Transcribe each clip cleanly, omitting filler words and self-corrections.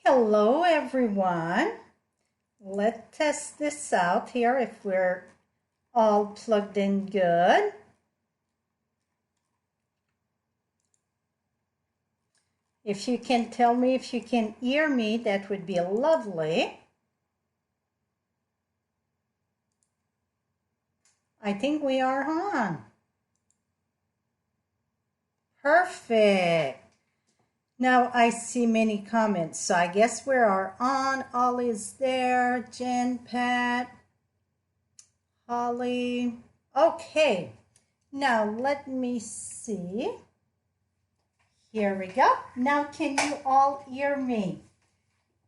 Hello everyone. Let's test this out here if we're all plugged in good. If you can tell me if you can hear me, that would be lovely. I think we are on. Perfect. Now I see many comments, so I guess we are on. All is there. Jen, Pat, Holly. Okay. Now let me see. Here we go. Now can you all hear me?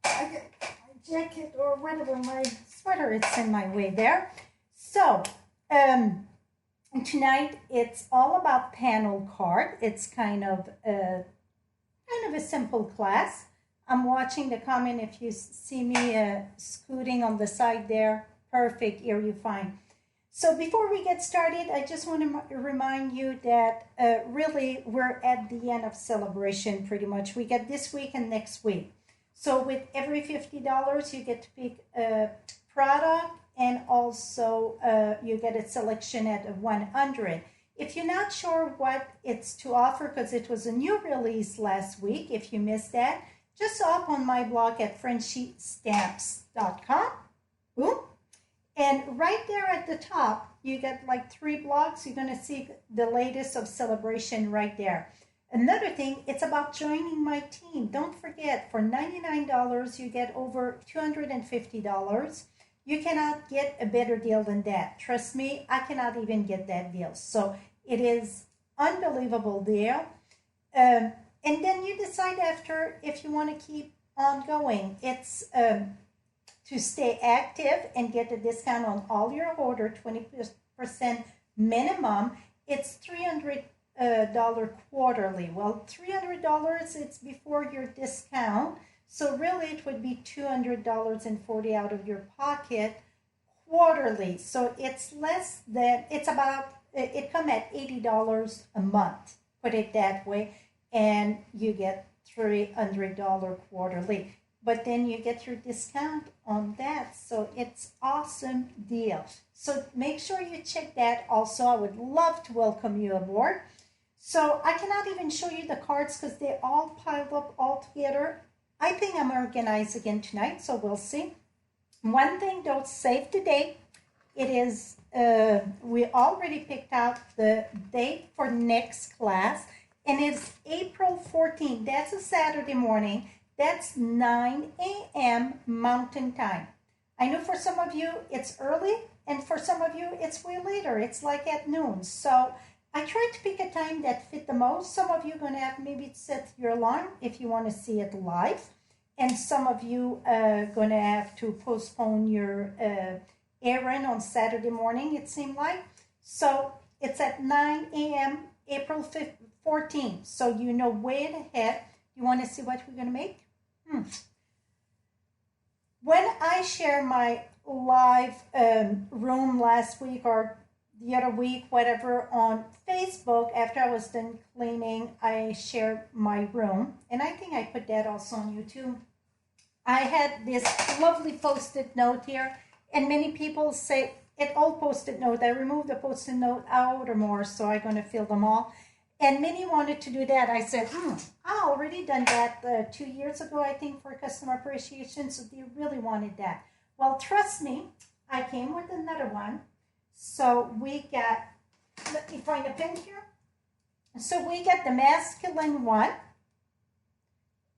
I got my jacket or whatever, my sweater, it's in my way there. So, tonight it's all about panel card. It's kind of a simple class. I'm watching the comment. If you see me scooting on the side there, perfect, hear you fine. So before we get started, I just want to remind you that really we're at the end of celebration pretty much. We get this week and next week. So with every $50, you get to pick a product, and also you get a selection at 100. If you're not sure what it's to offer, because it was a new release last week, if you missed that, just hop on my blog at FrenchieStamps.com. Boom. And right there at the top, you get like 3 blogs. You're going to see the latest of celebration right there. Another thing, it's about joining my team. Don't forget, for $99, you get over $250. You cannot get a better deal than that. Trust me, I cannot even get that deal. So it is unbelievable deal. And then you decide after if you want to keep on going. It's to stay active and get a discount on all your order, 20% minimum. It's $300 quarterly. Well, $300, it's before your discount. So really it would be $200.40 out of your pocket quarterly. So it's less than, it come at $80 a month, put it that way, and you get $300 quarterly. But then you get your discount on that. So it's awesome deal. So make sure you check that also. I would love to welcome you aboard. So I cannot even show you the cards because they all piled up all together. I think I'm organized again tonight, so we'll see. One thing, though, save the date. It is, we already picked out the date for next class, and it's April 14th. That's a Saturday morning. That's 9 a.m. Mountain Time. I know for some of you it's early, and for some of you it's way later. It's like at noon. So I tried to pick a time that fit the most. Some of you are going to have maybe set your alarm if you want to see it live. And some of you are going to have to postpone your errand on Saturday morning, it seemed like. So it's at 9 a.m. April 14th. So you know way ahead. You want to see what we're going to make? When I share my live room last week or the other week, whatever, on Facebook, after I was done cleaning, I shared my room. And I think I put that also on YouTube. I had this lovely post-it note here, and many people say, it all post-it note. I removed the post-it note out or more, so I'm going to fill them all. And many wanted to do that. I said, I already done that 2 years ago, I think, for customer appreciation, so they really wanted that. Well, trust me, I came with another one. So we got, let me find a pen here. So we got the masculine one.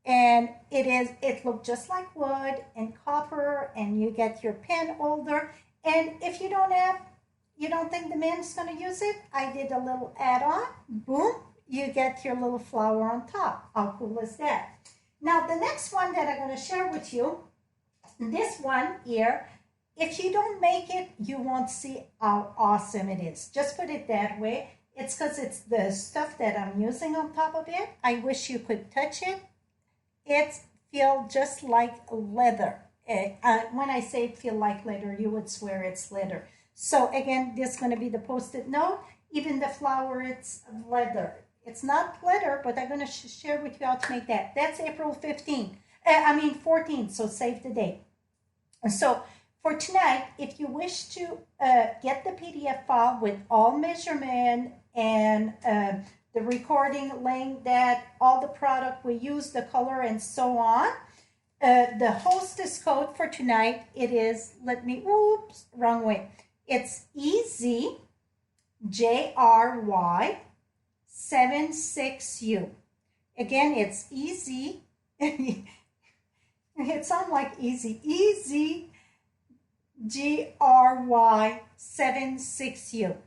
And it looked just like wood and copper, and you get your pen holder. And if you don't think the man's going to use it, I did a little add-on. Boom, you get your little flower on top. How cool is that? Now, the next one that I'm going to share with you, this one here, if you don't make it, you won't see how awesome it is. Just put it that way. It's because it's the stuff that I'm using on top of it. I wish you could touch it. It feels just like leather. When I say it feel like leather, you would swear it's leather. So again, this is going to be the post-it note. Even the flower, it's leather. It's not leather, but I'm going to share with you how to make that. That's April 15th. I mean 14th, so save the date. So for tonight, if you wish to get the PDF file with all measurement and the recording link, that all the product we use, the color and so on, the Hostess code for tonight, it is, oops, wrong way. It's EZJRY76U. Again, it's easy. It sounds like easy. EZJRY76U.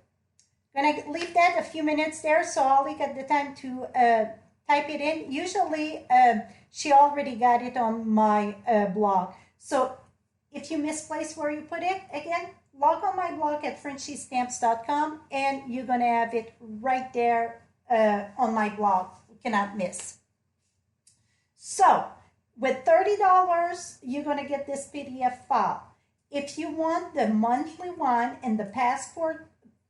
Gonna leave that a few minutes there so Ollie got the time to type it in. Usually she already got it on my blog. So if you misplace where you put it, again, log on my blog at FrenchieStamps.com and you're gonna have it right there on my blog. You cannot miss. So with $30, you're gonna get this PDF file. If you want the monthly one and the passport,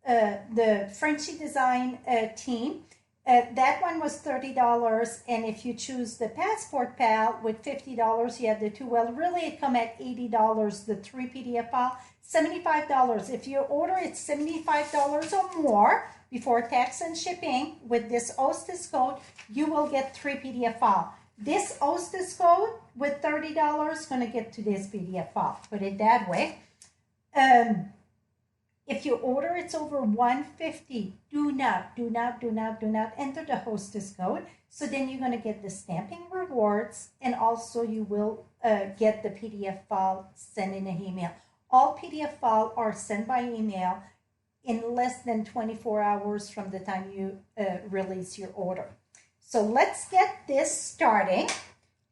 the Frenchie design team, that one was $30. And if you choose the passport pal with $50, you have the two. Well, really it come at $80, the 3 PDF file, $75. If you order it $75 or more before tax and shipping with this Hostess code, you will get 3 PDF file. This Hostess code with $30 going to get to this PDF file. Put it that way. If you order it's over $150, do not enter the Hostess code. So then you're going to get the stamping rewards and also you will get the PDF file sent in an email. All PDF files are sent by email in less than 24 hours from the time you release your order. So let's get this starting.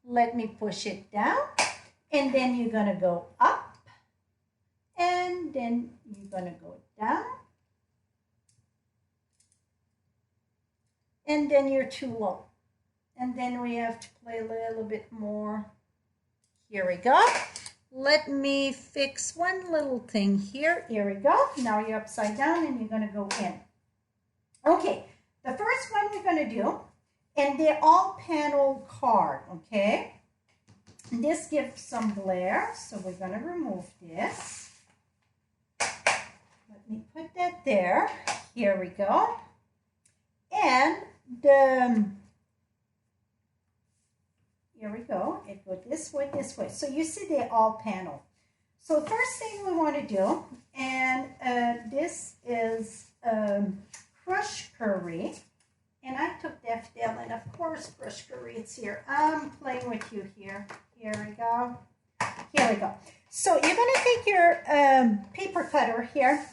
Let me push it down. And then you're going to go up. And then you're going to go down. And then you're too low. And then we have to play a little bit more. Here we go. Let me fix one little thing here. Here we go. Now you're upside down and you're going to go in. Okay. The first one we're going to do, and they're all panel card, okay? This gives some glare, so we're going to remove this. Let me put that there. Here we go. And here we go. It goes this way, this way. So you see they're all panel. So first thing we want to do, and this is crushed curry. And I took Daffodil, and of course, crushed curry, it's here. I'm playing with you here. Here we go. Here we go. So you're going to take your paper cutter here.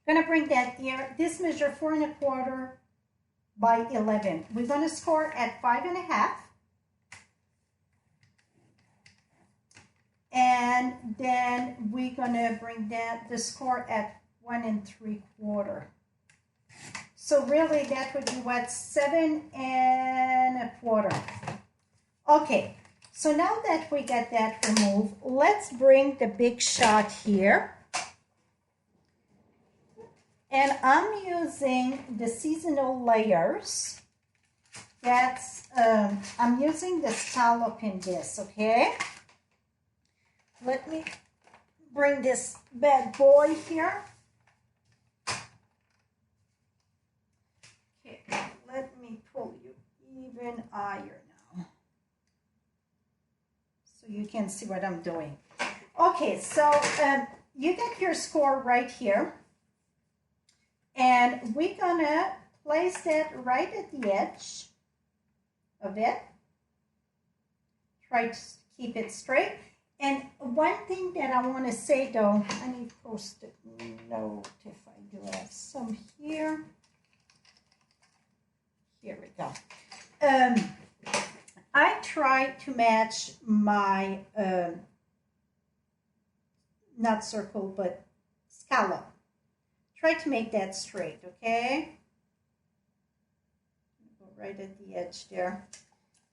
Going to bring that here. This measure 4 1/4 by 11. We're going to score at 5 1/2. And then we're going to bring the score at 1 3/4. So really that would be what, 7 1/4. Okay, so now that we got that removed, let's bring the big shot here. And I'm using the seasonal layers. That's, I'm using the scallop in this, okay? Let me bring this bad boy here. Okay, let me pull you even higher now, so you can see what I'm doing. Okay, so you get your score right here. And we're going to place that right at the edge of it. Try to keep it straight. And one thing that I want to say, though, I need Post-it note if I do have some here. Here we go. I try to match my, not circle, but scallop. Try to make that straight, okay? Go right at the edge there.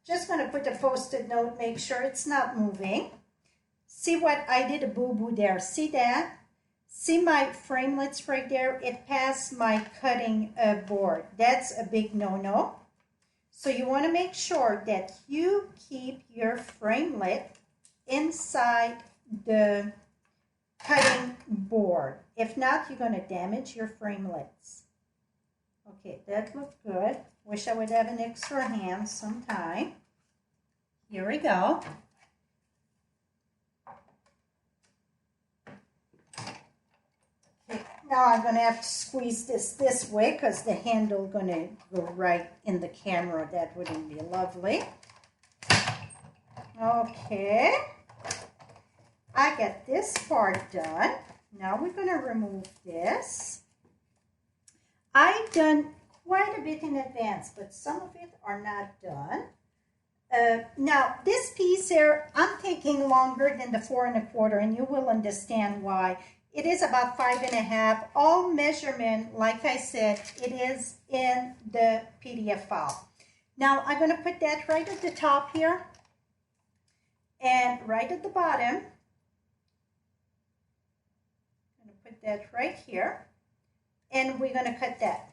Just going to put a Post-it note, make sure it's not moving. See what I did a boo-boo there. See that? See my framelits right there? It passed my cutting board. That's a big no-no. So you want to make sure that you keep your framelit inside the cutting board. If not, you're going to damage your framelits. Okay, that looked good. Wish I would have an extra hand sometime. Here we go. Okay, now I'm going to have to squeeze this way because the handle is going to go right in the camera. That wouldn't be lovely. Okay. I got this part done. Now we're going to remove this. I've done quite a bit in advance, but some of it are not done. Now, this piece here, I'm taking longer than the 4 1/4, and you will understand why. It is about 5 1/2. All measurement, like I said, it is in the PDF file. Now, I'm going to put that right at the top here and right at the bottom. I'm going to put that right here, and we're going to cut that.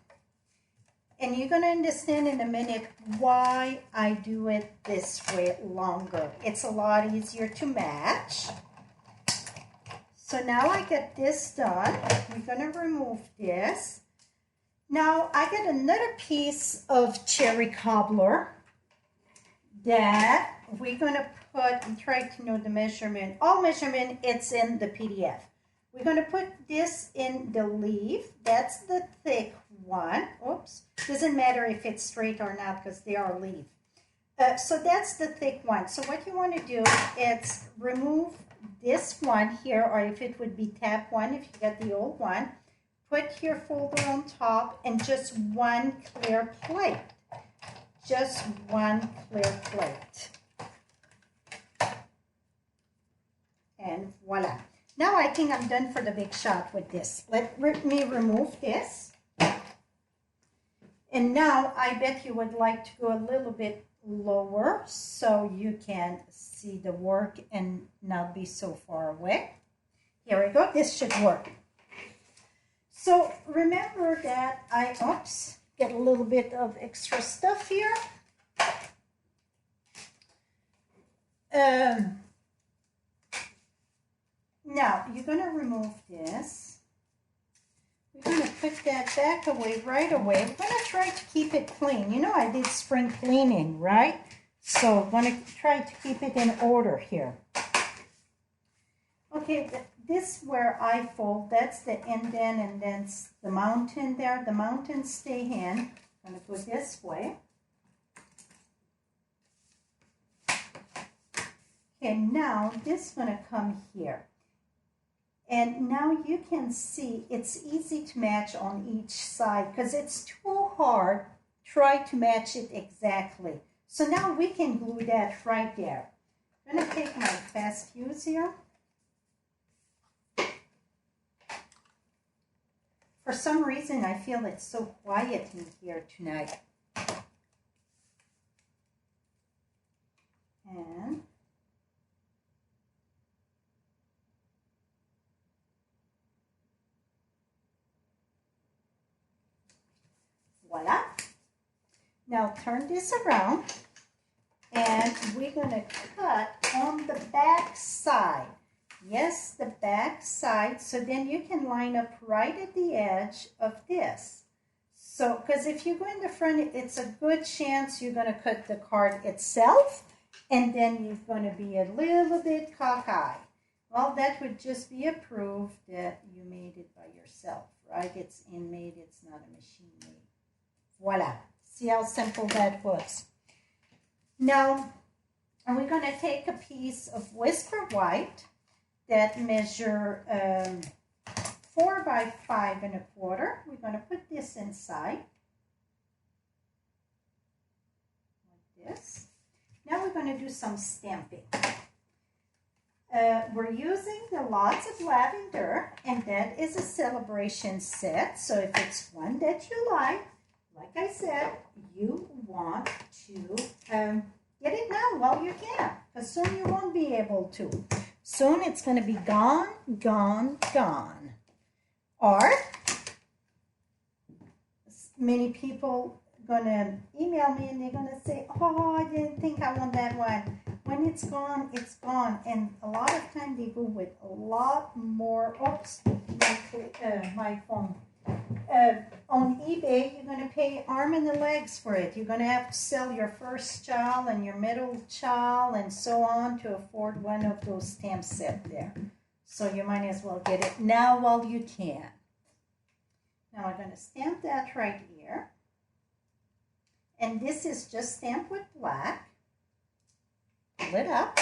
And you're going to understand in a minute why I do it this way longer. It's a lot easier to match. So now I get this done. We're going to remove this. Now I get another piece of cherry cobbler that we're going to put, and try to know the measurement. All measurement, it's in the PDF. We're going to put this in the leaf. That's the thick one. Oops. Doesn't matter if it's straight or not because they are leaf. So that's the thick one. So what you want to do is remove this one here, or if it would be tab one, if you get the old one, put your folder on top and just one clear plate. Just one clear plate. And voila. Now I think I'm done for the big shot with this. Let me remove this. And now I bet you would like to go a little bit lower so you can see the work and not be so far away. Here we go. This should work. So remember that I, oops, get a little bit of extra stuff here. Now you're going to remove this. We're going to put that back away right away. We're going to try to keep it clean. You know I did spring cleaning, right? So I'm going to try to keep it in order here. Okay, this where I fold, that's the indent and then the mountain there. The mountains stay in. I'm going to go this way. Okay, now this is going to come here. And now you can see it's easy to match on each side because it's too hard. Try to match it exactly. So now we can glue that right there. I'm going to take my fast fuse here. For some reason, I feel it's so quiet in here tonight. And voila. Now turn this around and we're going to cut on the back side. Yes, the back side. So then you can line up right at the edge of this. So, because if you go in the front, it's a good chance you're going to cut the card itself and then you're going to be a little bit cockeyed. Well, that would just be a proof that you made it by yourself, right? It's in-made, it's not a machine-made. Voila. See how simple that was. Now, we're going to take a piece of Whisper White that measure 4 by 5 1/4. We're going to put this inside. Like this. Now we're going to do some stamping. We're using the Lots of Lavender, and that is a celebration set. So if it's one that you like I said, you want to get it now while you can, because soon you won't be able to. Soon it's going to be gone, gone, gone. Or many people gonna email me and they're gonna say, oh, I didn't think I want that one. When it's gone, it's gone. And a lot of time they go with a lot more. Oops, my phone. On eBay, you're going to pay arm and the legs for it. You're going to have to sell your first child and your middle child and so on to afford one of those stamp sets there. So you might as well get it now while you can. Now I'm going to stamp that right here. And this is just stamped with black. Pull it up.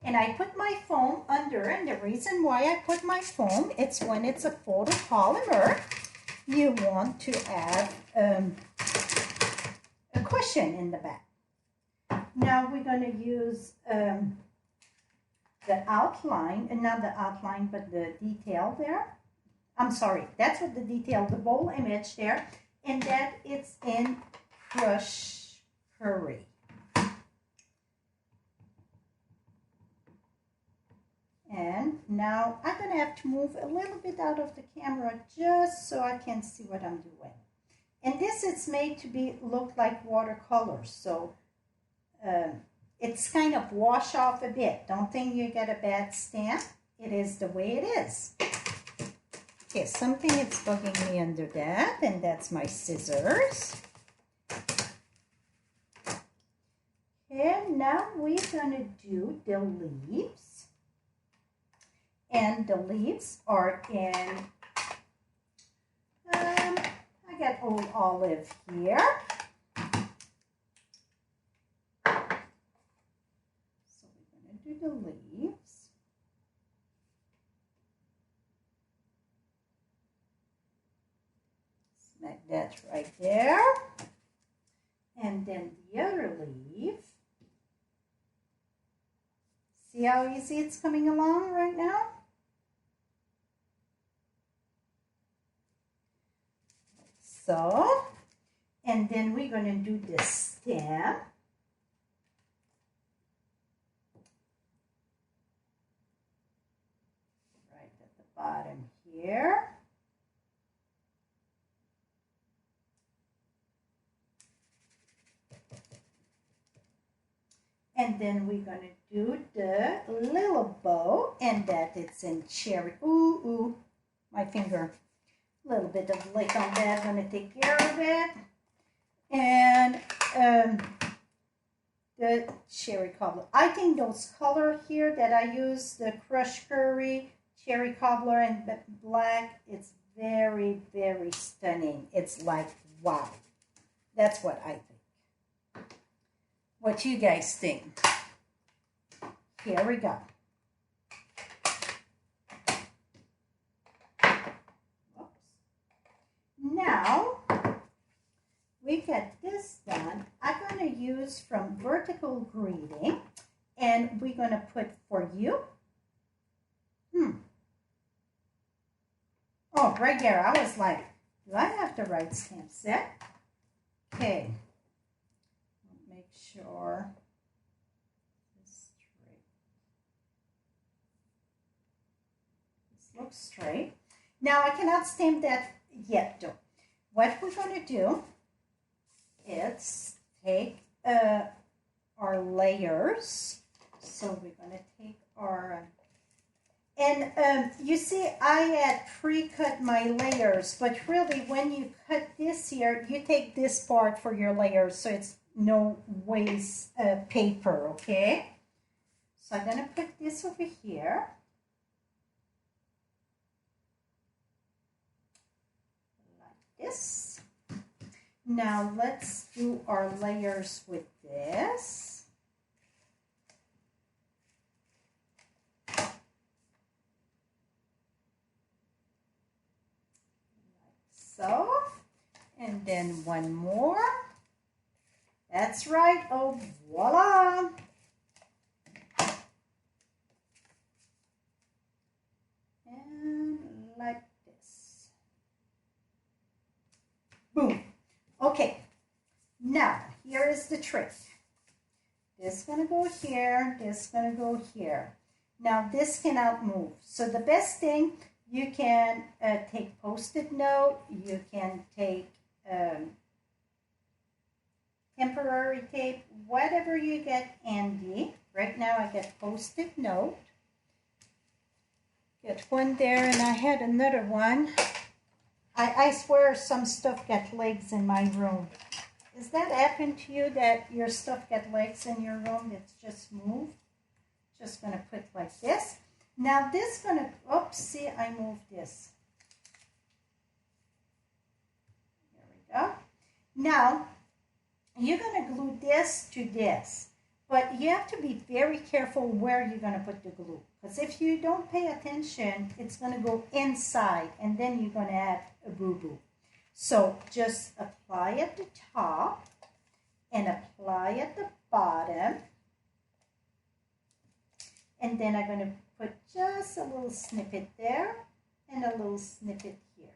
And I put my foam under, and the reason why I put my foam, it's when it's a photopolymer, you want to add a cushion in the back. Now we're going to use the outline, not the outline, but the detail there. I'm sorry, that's what the detail, the bowl image there, and that it's in Crush Curry. And now I'm going to have to move a little bit out of the camera just so I can see what I'm doing. And this is made to look like watercolor, so it's kind of wash off a bit. Don't think you get a bad stamp. It is the way it is. Okay, something is bugging me under that, and that's my scissors. And now we're going to do the leaves. And the leaves are in, I got old olive here. So we're going to do the leaves. Smack that right there. And then the other leaf. See how easy it's coming along right now? So, and then we're going to do the stem. Right at the bottom here. And then we're going to do the little bow, and that it's in cherry. Ooh, my finger. A little bit of lick on that, I'm going to take care of it. And the cherry cobbler. I think those color here that I use, the Crush Curry, cherry cobbler, and black, it's very, very stunning. It's like, wow. That's what I think. What you guys think? Here we go. Now, we get this done. I'm going to use from Vertical Greeting, and we're going to put for you. Oh, right there. I was like, do I have the right stamp set? Okay. Make sure this straight. This looks straight. Now, I cannot stamp that yet though. What we're going to do is take our layers. So we're going to take our, and you see I had pre-cut my layers, but really when you cut this here, you take this part for your layers so it's no waste paper, okay? So I'm going to put this over here. This. Now let's do our layers with this. Like so. And then one more. That's right. Oh, voila. And like boom. Okay, now here is the trick. This is going to go here, this is going to go here. Now this cannot move. So the best thing, you can take Post-it note, you can take temporary tape, whatever you get handy. Right now I get Post-it note. Get one there, and I had another one. I swear some stuff got legs in my room. Does that happen to you, that your stuff get legs in your room? It's just moved. Just going to put like this. Now this going to, oops, see, I moved this. There we go. Now, you're going to glue this to this. But you have to be very careful where you're going to put the glue. Because if you don't pay attention, it's going to go inside. And then you're going to have a boo-boo. So just apply at the top and apply at the bottom. And then I'm going to put just a little snippet there and a little snippet here.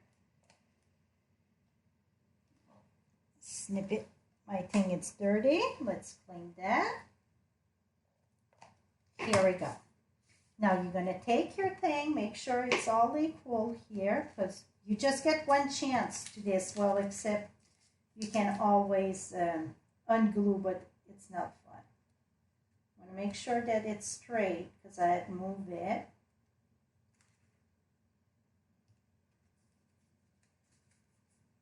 Snippet. I think it's dirty. Let's clean that. Here we go. Now you're going to take your thing, make sure it's all equal here, because you just get one chance to this. Well, except you can always unglue, but it's not fun. I want to make sure that it's straight, because I had to move it.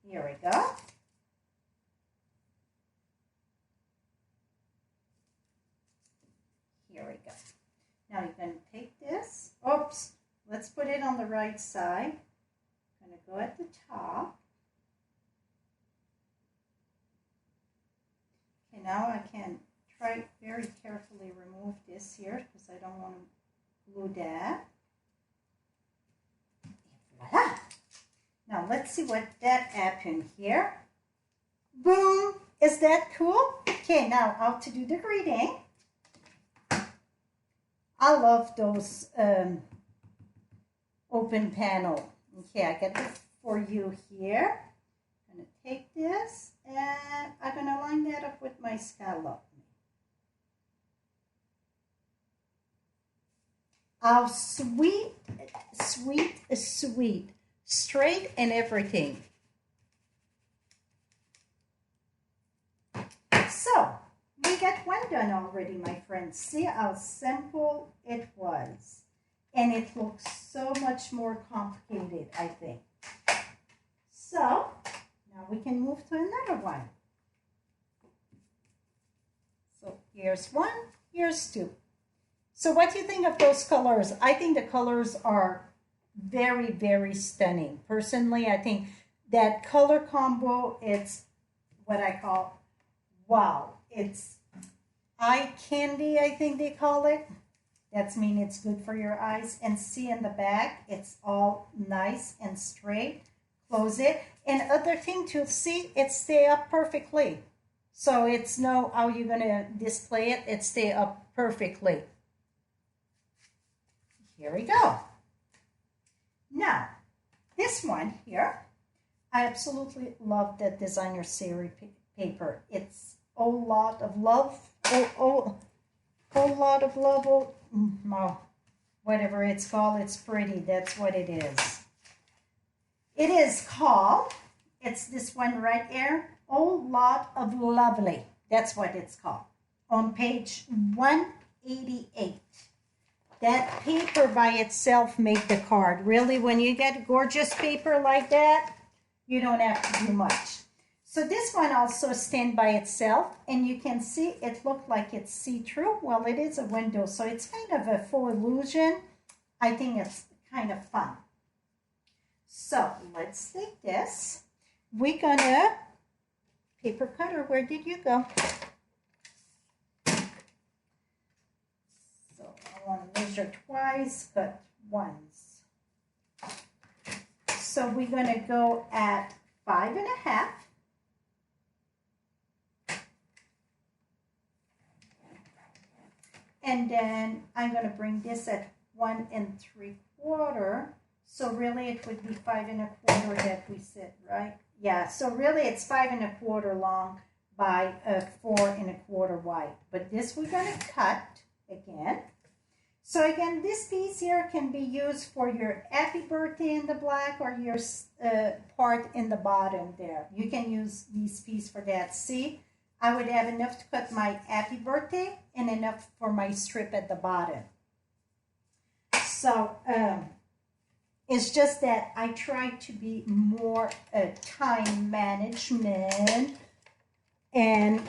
Here we go. Here we go. Now you're going to take this. Oops. Let's put it on the right side. I'm going to go at the top. Okay, now I can try very carefully remove this here because I don't want to glue that. Voila. Now let's see what that happened here. Boom. Is that cool? Okay, now how to do the greeting. I love those open panel. Okay, I got this for you here. I'm going to take this and I'm going to line that up with my scallop. How sweet, sweet, sweet. Straight and everything. So, we got one done already, my friends. See how simple it was. And it looks so much more complicated, I think. So, now we can move to another one. So, here's one, here's two. So, what do you think of those colors? I think the colors are very, very stunning. Personally, I think that color combo, it's what I call, wow. It's eye candy, I think they call it. That's mean it's good for your eyes. And see in the back, it's all nice and straight. Close it. And other thing to see, it stay up perfectly. So it's no how you're going to display it. It stay up perfectly. Here we go. Now, this one here, I absolutely love the designer series paper. It's a lot of love. Whole lot of love. Oh, whatever it's called, it's pretty. That's what it is. It is called, it's this one right here, Whole Lot of Lovely. That's what it's called. On page 188. That paper by itself made the card. Really, when you get gorgeous paper like that, you don't have to do much. So this one also stands by itself, and you can see it looked like it's see-through. Well, it is a window, so it's kind of a faux illusion. I think it's kind of fun. So let's take this. We're gonna, paper cutter, where did you go? I want to measure twice, cut once. So we're going to go at 5.5. And then I'm going to bring this at 1 3/4. So really it would be 5 1/4 that we said, right? Yeah, so really it's 5 1/4 long by 4 1/4 wide. But this we're going to cut again. So again, this piece here can be used for your happy birthday in the black or your part in the bottom there. You can use these pieces for that. See, I would have enough to cut my happy birthday and enough for my strip at the bottom. So it's just that I try to be more time management, and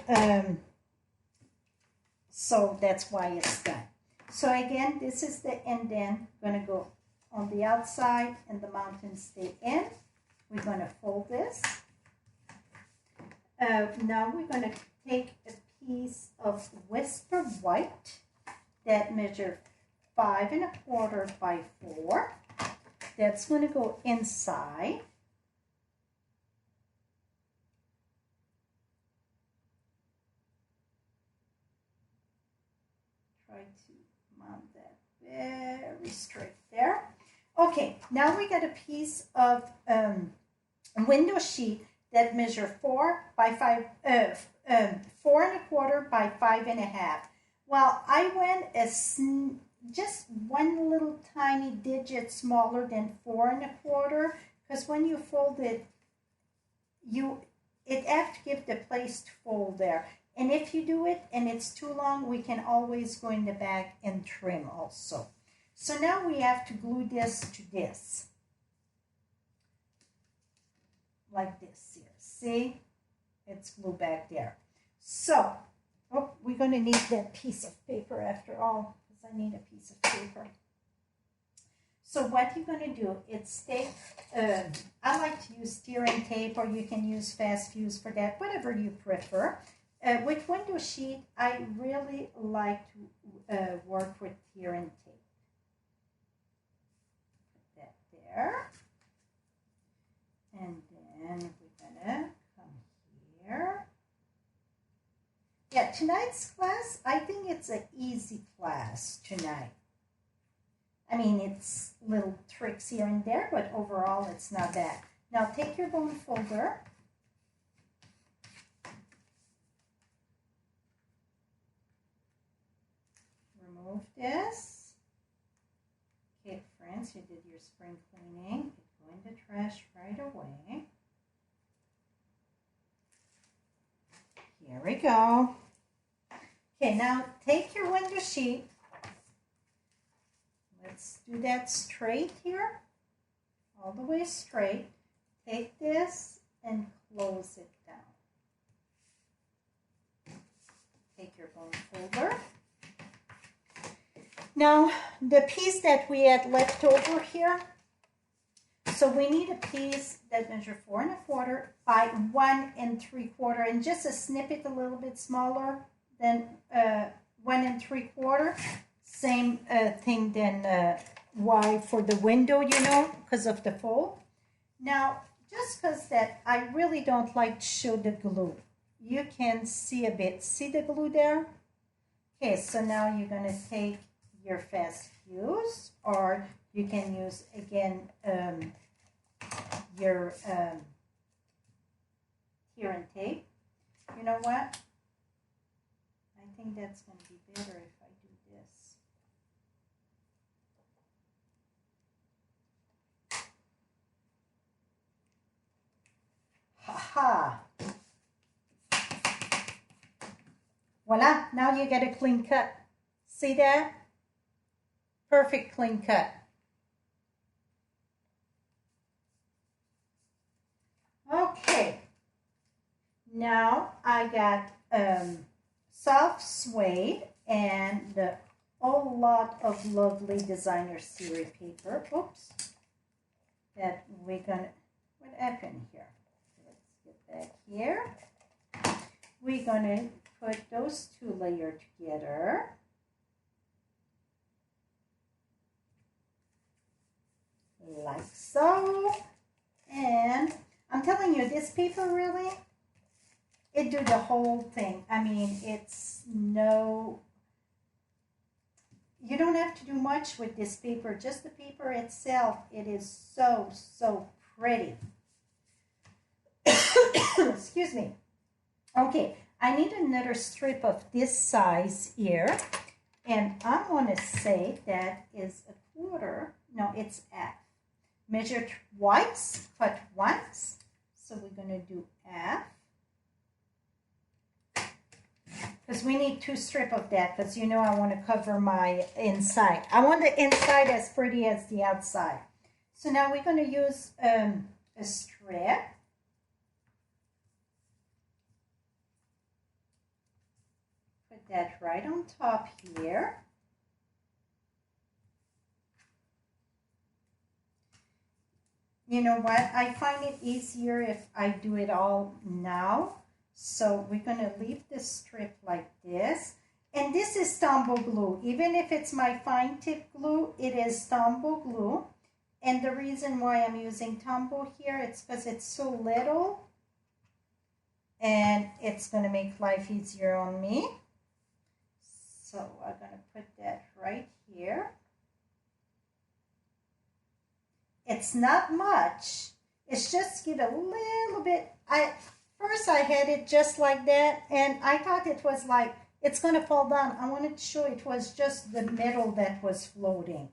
so that's why it's done. So again, this is the indent. Going to go on the outside and the mountains stay in. We're going to fold this. Now we're going to take a piece of Whisper White that measures 5 1/4 by 4. That's going to go inside. Try to mount that very straight there. Okay, now we got a piece of window sheet that measure 4 by 5, 4 1/4 by 5 1/2. Well, I went just one little tiny digit smaller than 4 1/4, because when you fold it, it have to give the place to fold there. And if you do it and it's too long, we can always go in the back and trim also. So now we have to glue this to this. Like this here. See? It's glued back there. So, we're going to need that piece of paper after all, because I need a piece of paper. So what you're going to do is take, I like to use steering tape, or you can use fast fuse for that, whatever you prefer. With window sheet, I really like to work with steering tape. Put that there. And then we're going to come here. Yeah, tonight's class, I think it's an easy class tonight. I mean, it's little tricks here and there, but overall it's not bad. Now take your bone folder. Remove this. Okay, friends, you did your spring cleaning. Go in the trash right away. Here we go. Okay, now take your window sheet. Let's do that straight here, all the way straight. Take this and close it down. Take your bone folder. Now, the piece that we had left over here, so we need a piece that measures 4 1/4 by 1 3/4, and just a snippet a little bit smaller than 1 3/4. Same thing than Y for the window, you know, because of the fold. Now, just because that I really don't like to show the glue. You can see a bit. See the glue there? Okay, so now you're going to take your fast fuse, or you can use, again, your steering tape. You know what? I think that's going to be better if I do this. Ha-ha! Voila, now you get a clean cut. See that? Perfect clean cut. Okay. Now I got soft suede and a whole lot of lovely designer series paper. Oops. That we're gonna, what happened here? Let's get back here. We're gonna put those two layers together. Like so. And I'm telling you, this paper really, it do the whole thing. I mean, it's no, you don't have to do much with this paper. Just the paper itself, it is so, so pretty. Excuse me. Okay, I need another strip of this size here. And I'm going to say that is 1/4. No, it's half. Measure twice, cut once. So we're going to do half. because we need 2 strips of that, because you know I want to cover my inside. I want the inside as pretty as the outside. So now we're going to use a strip. Put that right on top here. You know what? I find it easier if I do it all now. So we're going to leave the strip like this. And this is Tombow glue. Even if it's my fine tip glue, it is Tombow glue. And the reason why I'm using Tombow here, it's because it's so little. And it's going to make life easier on me. So I'm going to put that right here. It's not much. It's just give a little bit. First I had it just like that, and I thought it was like, it's going to fall down. I wanted to show it was just the middle that was floating.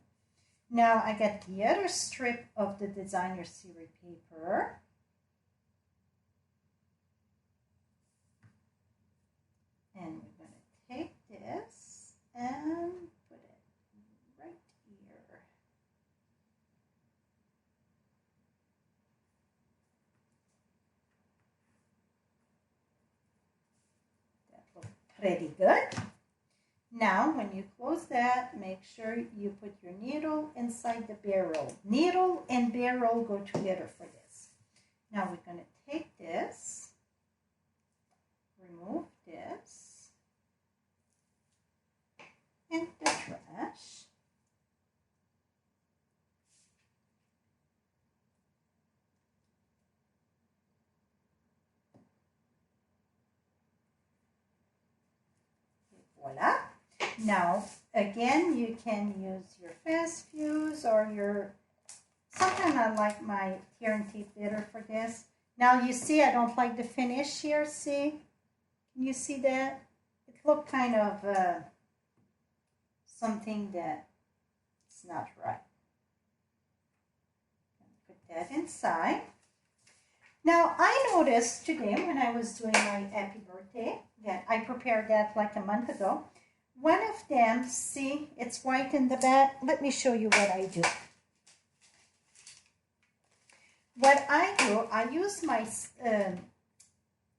Now I got the other strip of the designer series paper. And we're going to take this and put it right here. That looks pretty good. Now, when you close that, make sure you put your needle inside the barrel. Needle and barrel go together for this. Now we're going to take this, remove this, and the trash. Voila. Now, again, you can use your fast fuse or your, sometimes I like my tear and tape bitter for this. Now, you see, I don't like the finish here, see? Can you see that? It looked kind of something that it's not right. Put that inside. Now, I noticed today when I was doing my happy birthday, that I prepared that like a month ago. One of them, see, it's white in the back. Let me show you what I do. What I do, I use my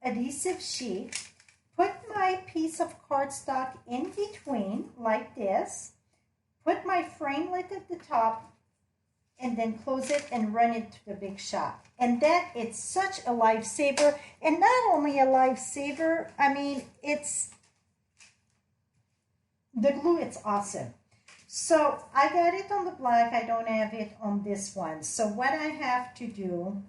adhesive sheet, put my piece of cardstock in between like this, put my framelit at the top, and then close it and run it to the big shop. And that, it's such a lifesaver. And not only a lifesaver, I mean, it's, the glue, it's awesome. So I got it on the black. I don't have it on this one. So what I have to do,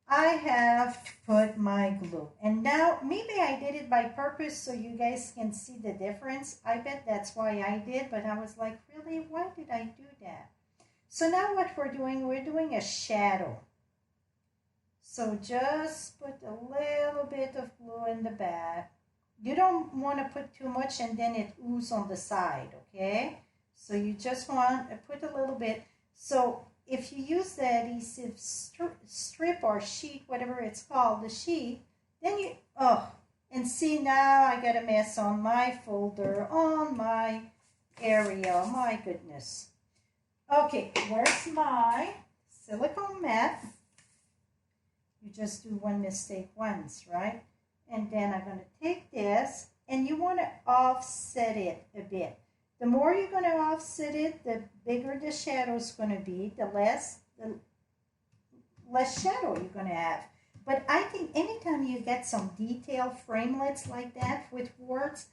I have to put my glue. And now, maybe I did it by purpose so you guys can see the difference. I bet that's why I did, but I was like, really, why did I do that? So now what we're doing a shadow. So just put a little bit of glue in the back. You don't want to put too much and then it oozes on the side, okay? So you just want to put a little bit. So if you use the adhesive strip or sheet, whatever it's called, the sheet, then you, and see now I got a mess on my folder, on my area, my goodness. Okay, where's my silicone mat? You just do one mistake once, right? And then I'm going to take this, and you want to offset it a bit. The more you're going to offset it, the bigger the shadow is going to be, the less shadow you're going to have. But I think anytime you get some detailed framelits like that with words,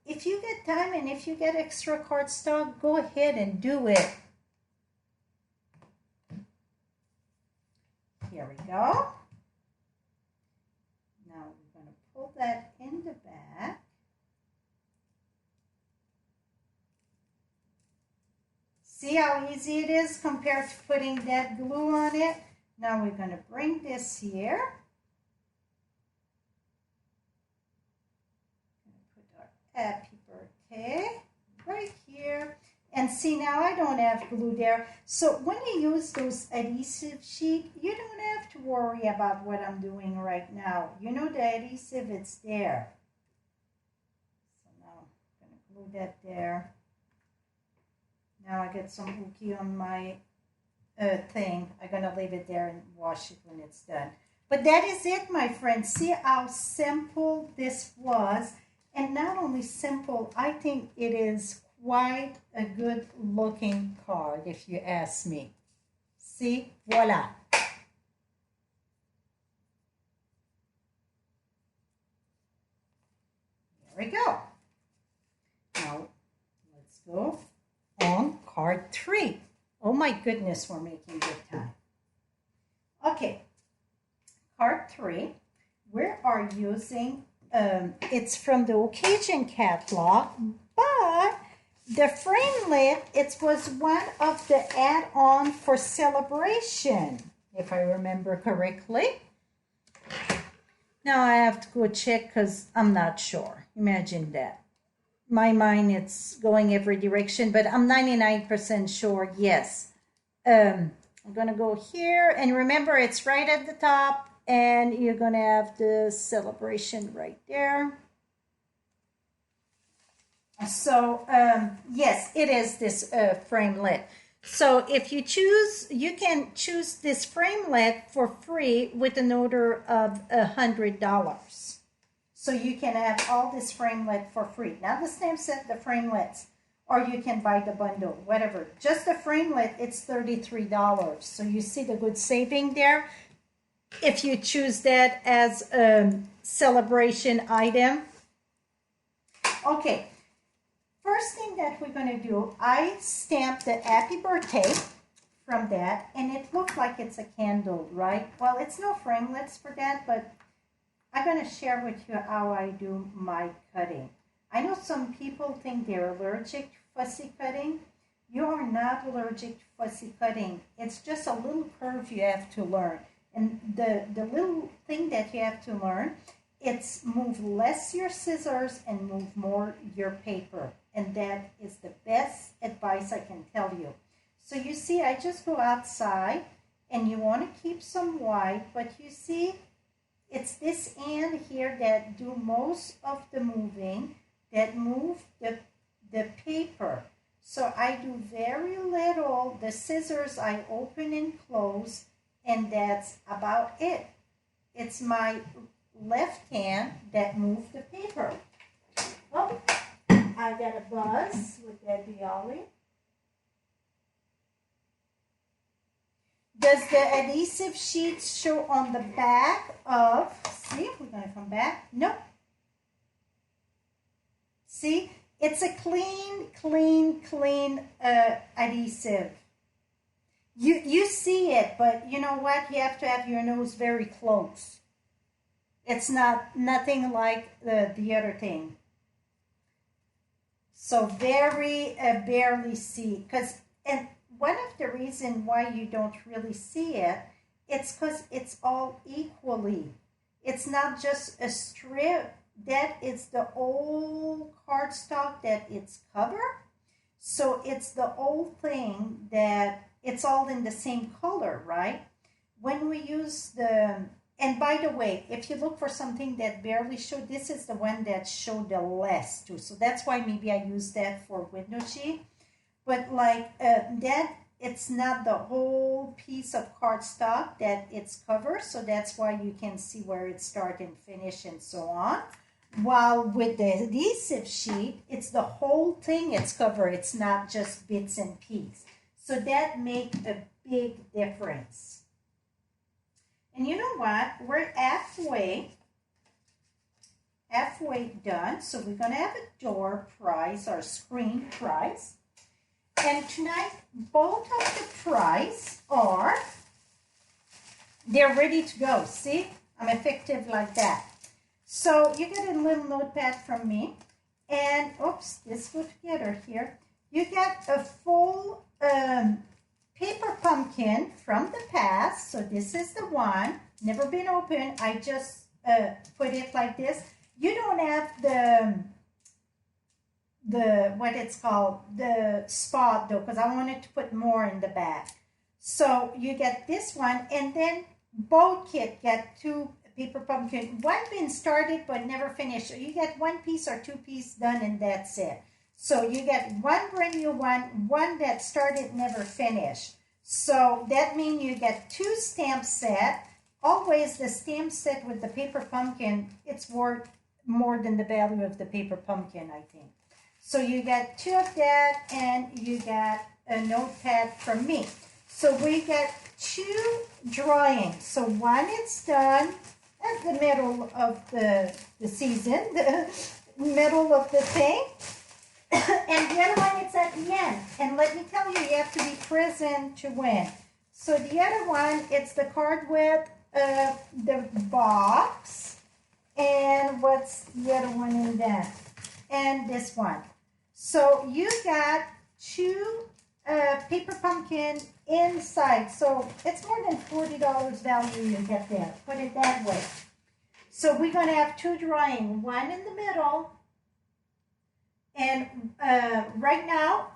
if you get time and if you get extra cardstock, go ahead and do it. Here we go. Now we're going to pull that in the back. See how easy it is compared to putting that glue on it? Now we're going to bring this here. Put our happy birthday right here. And see, now I don't have glue there. So when you use those adhesive sheet, you don't have to worry about what I'm doing right now. You know the adhesive, it's there. glue that there. Now I get some ookie on my thing. I'm going to leave it there and wash it when it's done. But that is it, my friends. See how simple this was. And not only simple, I think it is quite a good looking card, if you ask me. See, voila. There we go. Now, let's go on card 3. Oh my goodness, we're making good time. Okay, card 3, we are using, it's from the Occasion catalog, but the framelit, it was one of the add-on for Celebration, if I remember correctly. Now I have to go check because I'm not sure. Imagine that. My mind, it's going every direction, but I'm 99% sure, yes. I'm going to go here, and remember, it's right at the top, and you're going to have the Celebration right there. So, yes, it is this framelit. So if you choose, you can choose this framelit for free with an order of $100. So you can have all this framelit for free. Not the stamp set, the framelits. Or you can buy the bundle, whatever. Just the framelit, it's $33. So you see the good saving there. If you choose that as a celebration item. Okay. First thing that we're going to do, I stamped the happy birthday from that, and it looked like it's a candle, right? Well, it's no framelits for that, but I'm going to share with you how I do my cutting. I know some people think they're allergic to fussy cutting. You are not allergic to fussy cutting. It's just a little curve you have to learn. And the little thing that you have to learn, it's move less your scissors and move more your paper. And that is the best advice I can tell you. So you see, I just go outside, and you want to keep some white, but you see, it's this end here that do most of the moving, that move the paper. So I do very little. The scissors I open and close, and that's about it. It's my left hand that moves the paper. Oh, I got a buzz. Would that be Ollie? Does the adhesive sheet show on the back of, see, we're going to come back. Nope. See, it's a clean adhesive. You see it, but you know what? You have to have your nose very close. It's nothing like the other thing. So very barely see, and one of the reasons why you don't really see it, it's because it's all equally. It's not just a strip. That is the old cardstock that it's covered. So it's the old thing that it's all in the same color, right? When we use and by the way, if you look for something that barely showed, this is the one that showed the less too. So that's why maybe I use that for window sheet. But like that, it's not the whole piece of cardstock that it's covered. So that's why you can see where it starts and finish and so on. While with the adhesive sheet, it's the whole thing it's covered. It's not just bits and pieces. So that makes a big difference. And you know what? We're halfway done. So we're going to have a door prize or screen prize. And tonight, both of the prize they're ready to go. See? I'm effective like that. So you get a little notepad from me. And, oops, this go together here. You get a full paper pumpkin from the past. So this is the one. Never been opened. I just put it like this. You don't have the what it's called, the spot though, because I wanted to put more in the back. So you get this one, and then both kit get 2 paper pumpkin. One been started but never finished. So you get 1 piece or 2 pieces done, and that's it. So you get one brand new one that started, never finished. So that means you get 2 stamp set. Always the stamp set with the paper pumpkin, it's worth more than the value of the paper pumpkin, I think. So you get 2 of that, and you get a notepad from me. So we get 2 drawings. So one is done at the middle of the season, the middle of the thing. And the other one is at the end. And let me tell you, you have to be present to win. So the other one, it's the card with the box. And what's the other one in that? And this one. So you got 2 paper pumpkin inside. So it's more than $40 value you get there. Put it that way. So we're going to have 2 drawings. One in the middle. And right now,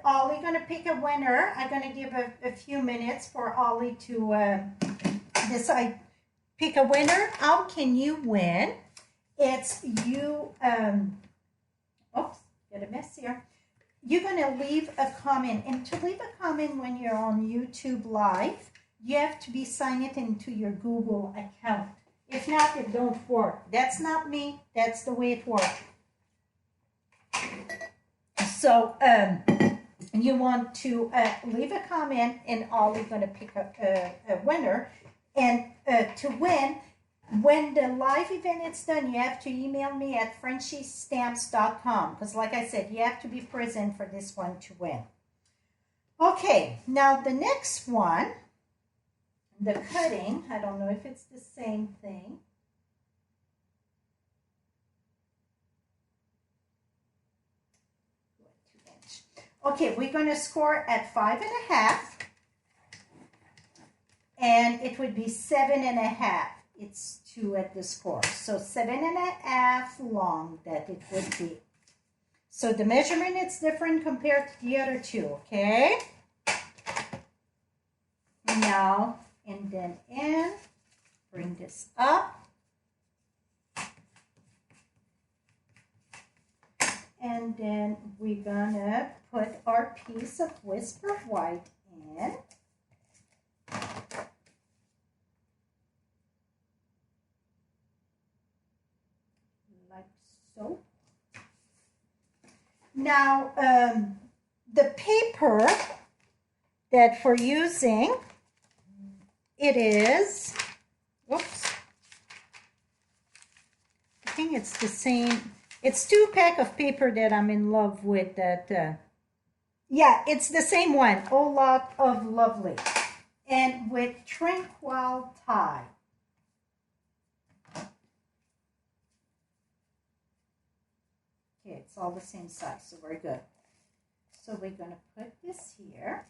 Ollie going to pick a winner. I'm going to give a few minutes for Ollie to decide, pick a winner. How can you win? It's you, oops, get a mess here. You're going to leave a comment. And to leave a comment when you're on YouTube Live, you have to be signed into your Google account. If not, it don't work. That's not me. That's the way it works. So you want to leave a comment, and Ollie's going to pick a winner. And to win, when the live event is done, you have to email me at frenchiestamps.com, because like I said, you have to be present for this one to win. Okay, now the next one, the cutting, I don't know if it's the same thing. Okay, we're going to score at 5.5, and it would be 7.5. It's 2 at the score, so 7.5 long that it would be. So the measurement is different compared to the other 2, okay? Now, and then in, bring this up. And then we're gonna put our piece of Whisper White in. Like so. Now, the paper that we're using, it is, whoops, I think it's the same. It's 2 pack of paper that I'm in love with. That, yeah, it's the same one. A Lot of Lovely, and with Tranquil tie. Okay, it's all the same size, so we're good. So we're gonna put this here.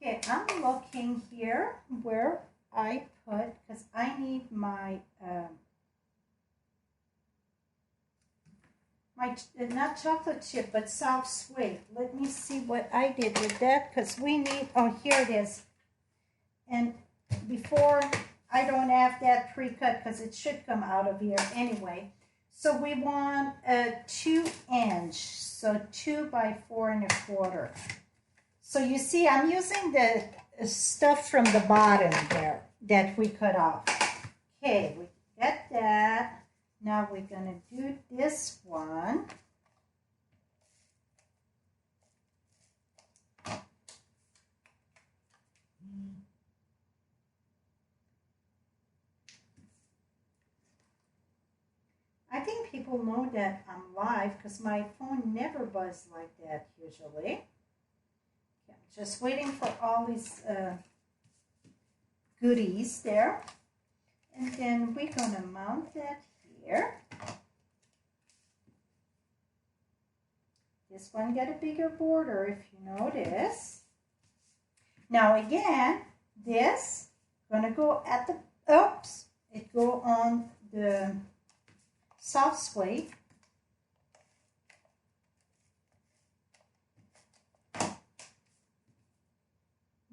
Okay, I'm looking here where I put, because I need my not chocolate chip, but soft suede. Let me see what I did with that, because we need, oh, here it is. And before, I don't have that pre-cut because it should come out of here anyway. So we want a 2-inch, so 2 by 4 1/4. So you see, I'm using the stuff from the bottom there that we cut off. Okay, we get that. Now we're gonna do this one. I think people know that I'm live because my phone never buzzes like that usually. Okay, I'm just waiting for all these goodies there. And then we're gonna mount that here. This one got a bigger border, if you notice. Now again, this gonna go at the, oops, it go on the soft suede.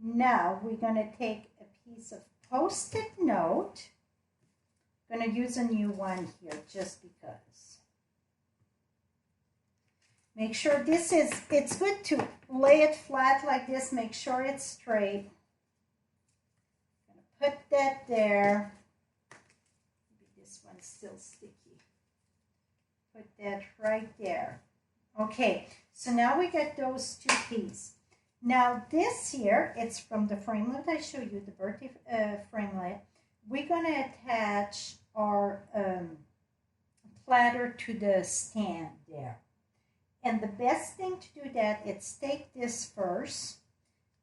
Now we're gonna take a piece of Post-it note. I'm gonna use a new one here just because. Make sure it's good to lay it flat like this. Make sure it's straight. Put that there. Maybe this one's still sticky. Put that right there. Okay, so now we got those two pieces. Now this here, it's from the framelit I showed you, the birthday framelit. We're going to attach our platter to the stand there. And the best thing to do that is take this first.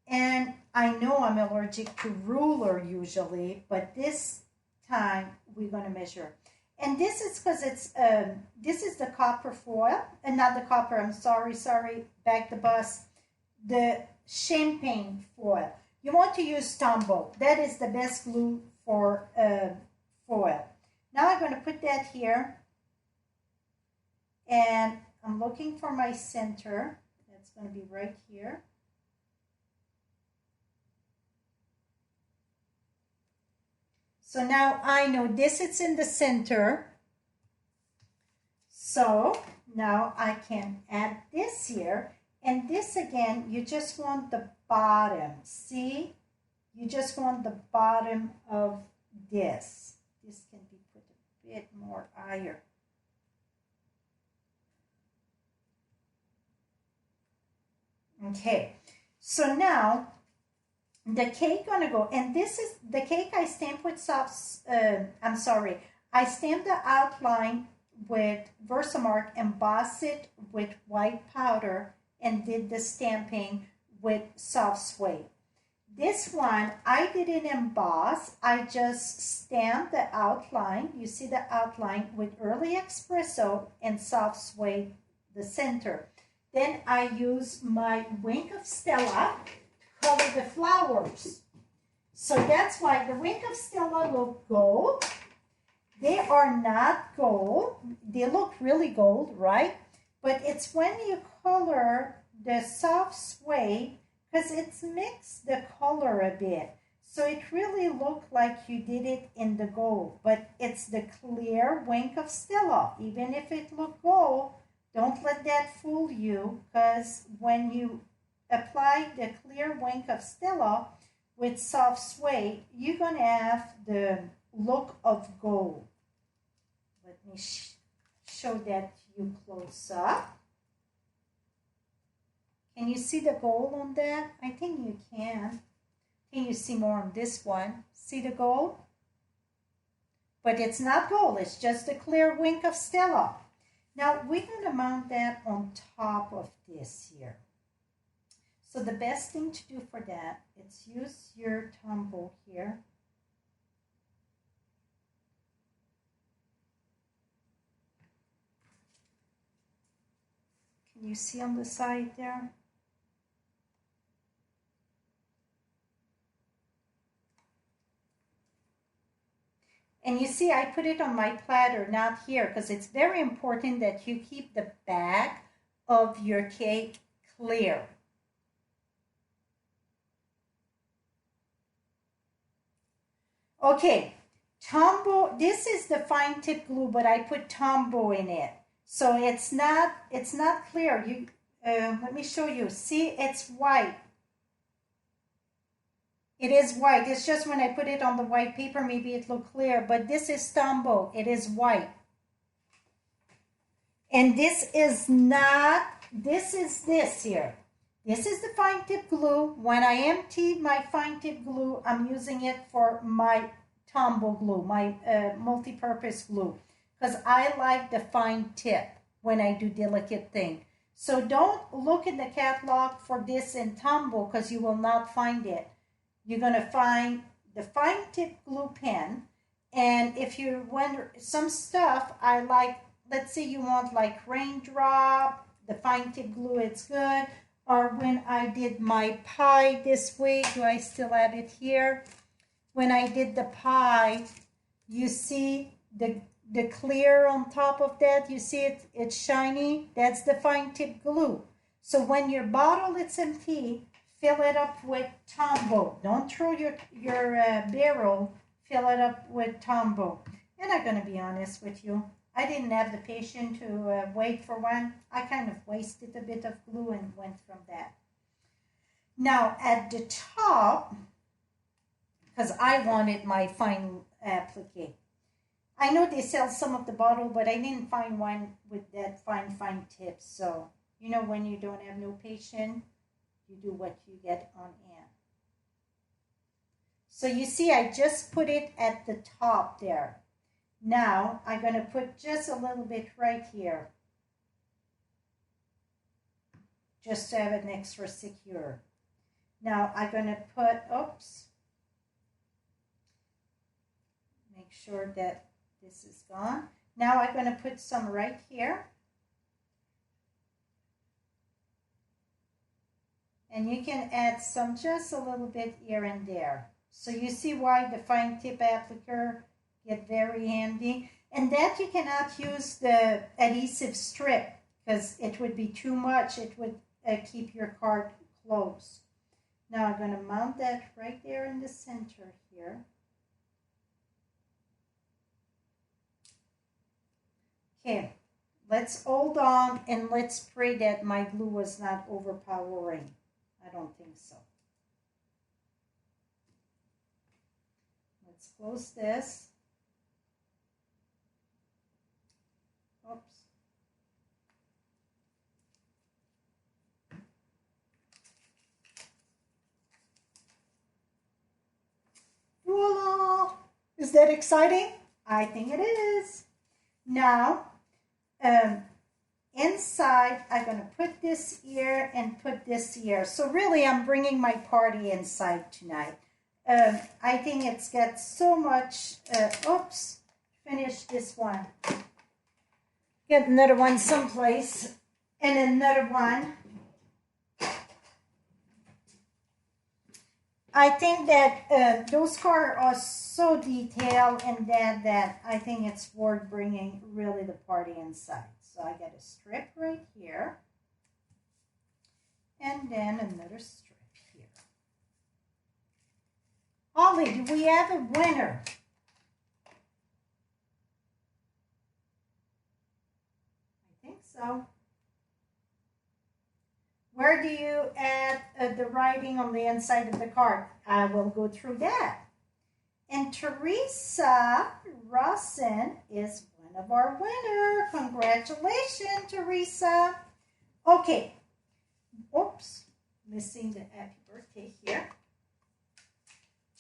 And I know I'm allergic to ruler usually, but this time we're going to measure. And this is because it's, this is the copper foil, and not the copper, I'm sorry, back the bus, the champagne foil. You want to use Tombow. That is the best glue for foil. Now I'm going to put that here, and I'm looking for my center. That's going to be right here. So now I know this is in the center. So now I can add this here. And this again, you just want the bottom. See? You just want the bottom of this. This can be put a bit more higher. Okay. So now the cake gonna go, and this is the cake I stamped with I stamped the outline with Versamark, embossed it with white powder, and did the stamping with soft suede. This one, I didn't emboss, I just stamped the outline. You see the outline with early espresso and soft suede, the center. Then I use my Wink of Stella color the flowers. So that's why the Wink of Stella look gold. They are not gold. They look really gold, right? But it's when you color the soft suede, because it's mixed the color a bit. So it really looked like you did it in the gold. But it's the clear Wink of Stella. Even if it looked gold, don't let that fool you, because when you apply the clear Wink of Stella with soft suede, you're going to have the look of gold. Let me show that to you close up. Can you see the gold on that? I think you can. Can you see more on this one? See the gold? But it's not gold, it's just a clear Wink of Stella. Now we're going to mount that on top of this here. So the best thing to do for that is use your Tombow here. Can you see on the side there? And you see, I put it on my platter, not here, because it's very important that you keep the back of your cake clear. Okay, Tombow, this is the fine tip glue, but I put Tombow in it. So it's not clear. Let me show you. See, it's white. It is white. It's just when I put it on the white paper, maybe it looked clear. But this is Tombow. It is white. And this is not, this is this here. This is the fine tip glue. When I empty my fine tip glue, I'm using it for my Tombow glue, my multi-purpose glue. Because I like the fine tip when I do delicate thing. So don't look in the catalog for this in Tombow, because you will not find it. You're going to find the fine tip glue pen. And if you wonder, some stuff I like, let's say you want like raindrop, the fine tip glue, it's good. Or when I did my pie this week, do I still have it here? When I did the pie, you see the clear on top of that, you see it's shiny. That's the fine tip glue. So when your bottle is empty, fill it up with Tombow. Don't throw your barrel, fill it up with Tombow. And I'm going to be honest with you, I didn't have the patience to wait for one. I kind of wasted a bit of glue and went from that. Now at the top, because I wanted my fine applique. I know they sell some of the bottle, but I didn't find one with that fine tip. So, you know, when you don't have no patience, you do what you get on hand. So you see, I just put it at the top there. Now, I'm going to put just a little bit right here. Just to have it extra secure. Now, I'm going to put, oops. Make sure that this is gone. Now I'm going to put some right here. And you can add some just a little bit here and there. So you see why the fine tip appliquer get very handy. And that you cannot use the adhesive strip because it would be too much. It would keep your card closed. Now I'm going to mount that right there in the center here. Okay, let's hold on and let's pray that my glue was not overpowering. I don't think so. Let's close this. Oops. Voila! Is that exciting? I think it is. Now, inside, I'm going to put this here and put this here. So really, I'm bringing my party inside tonight. I think it's got so much, oops, finish this one. Get another one someplace, and another one. I think that those cards are so detailed and that I think it's worth bringing really the party inside. So I got a strip right here. And then another strip here. Holly, do we have a winner? I think so. Where do you add the writing on the inside of the card? I will go through that. And Teresa Rossen is one of our winners. Congratulations, Teresa. Okay. Oops. Missing the happy birthday here.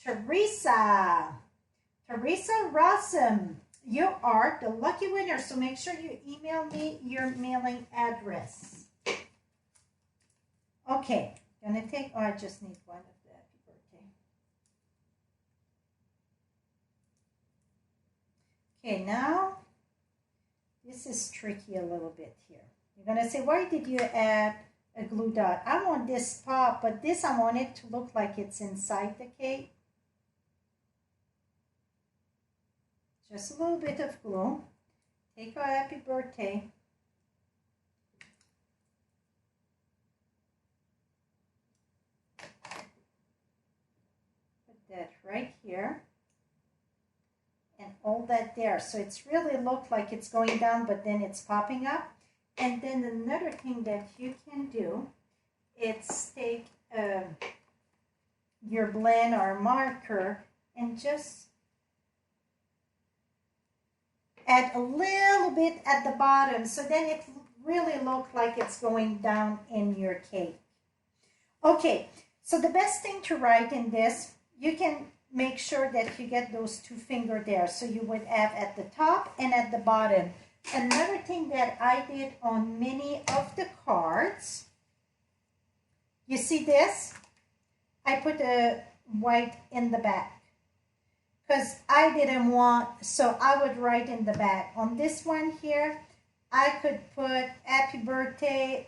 Teresa Rossen, you are the lucky winner. So make sure you email me your mailing address. Okay, gonna take, I just need one of the happy birthday. Okay, now, this is tricky a little bit here. You're gonna say, why did you add a glue dot? I want this pop, but this I want it to look like it's inside the cake. Just a little bit of glue. Take our happy birthday. That right here and all that there, so it's really looked like it's going down, but then it's popping up. And then another thing that you can do, it's take your blend or marker and just add a little bit at the bottom, so then it really looks like it's going down in your cake. Okay, so the best thing to write in this, you can make sure that you get those two fingers there. So you would have at the top and at the bottom. Another thing that I did on many of the cards, you see this? I put a white in the back because I didn't want, so I would write in the back. On this one here, I could put happy birthday,